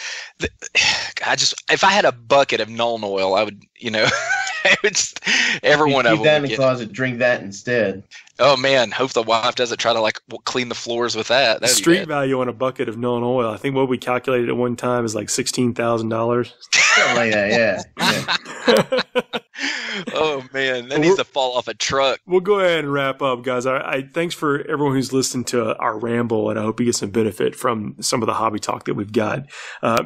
I had a bucket of Nuln oil, I would, every one of them. Keep that in the closet. Drink that instead. Oh man, hope the wife doesn't try to clean the floors with that. The street value on a bucket of Nuln oil, I think what we calculated at one time is like $16,000. Something like that, yeah. Oh man, that needs to fall off a truck. We'll go ahead and wrap up, guys. I thanks for everyone who's listened to our ramble, and I hope you get some benefit from some of the hobby talk that we've got.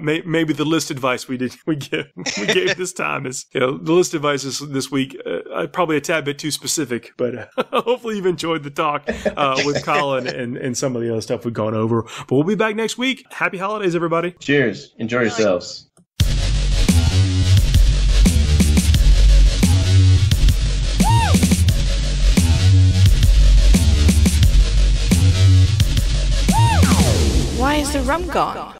Maybe the list advice we gave this time is, the list advice this week probably a tad bit too specific, but hopefully you've enjoyed the talk with Colin and some of the other stuff we've gone over. But we'll be back next week. Happy holidays, everybody. Cheers. Enjoy yourselves. Why is the rum gone?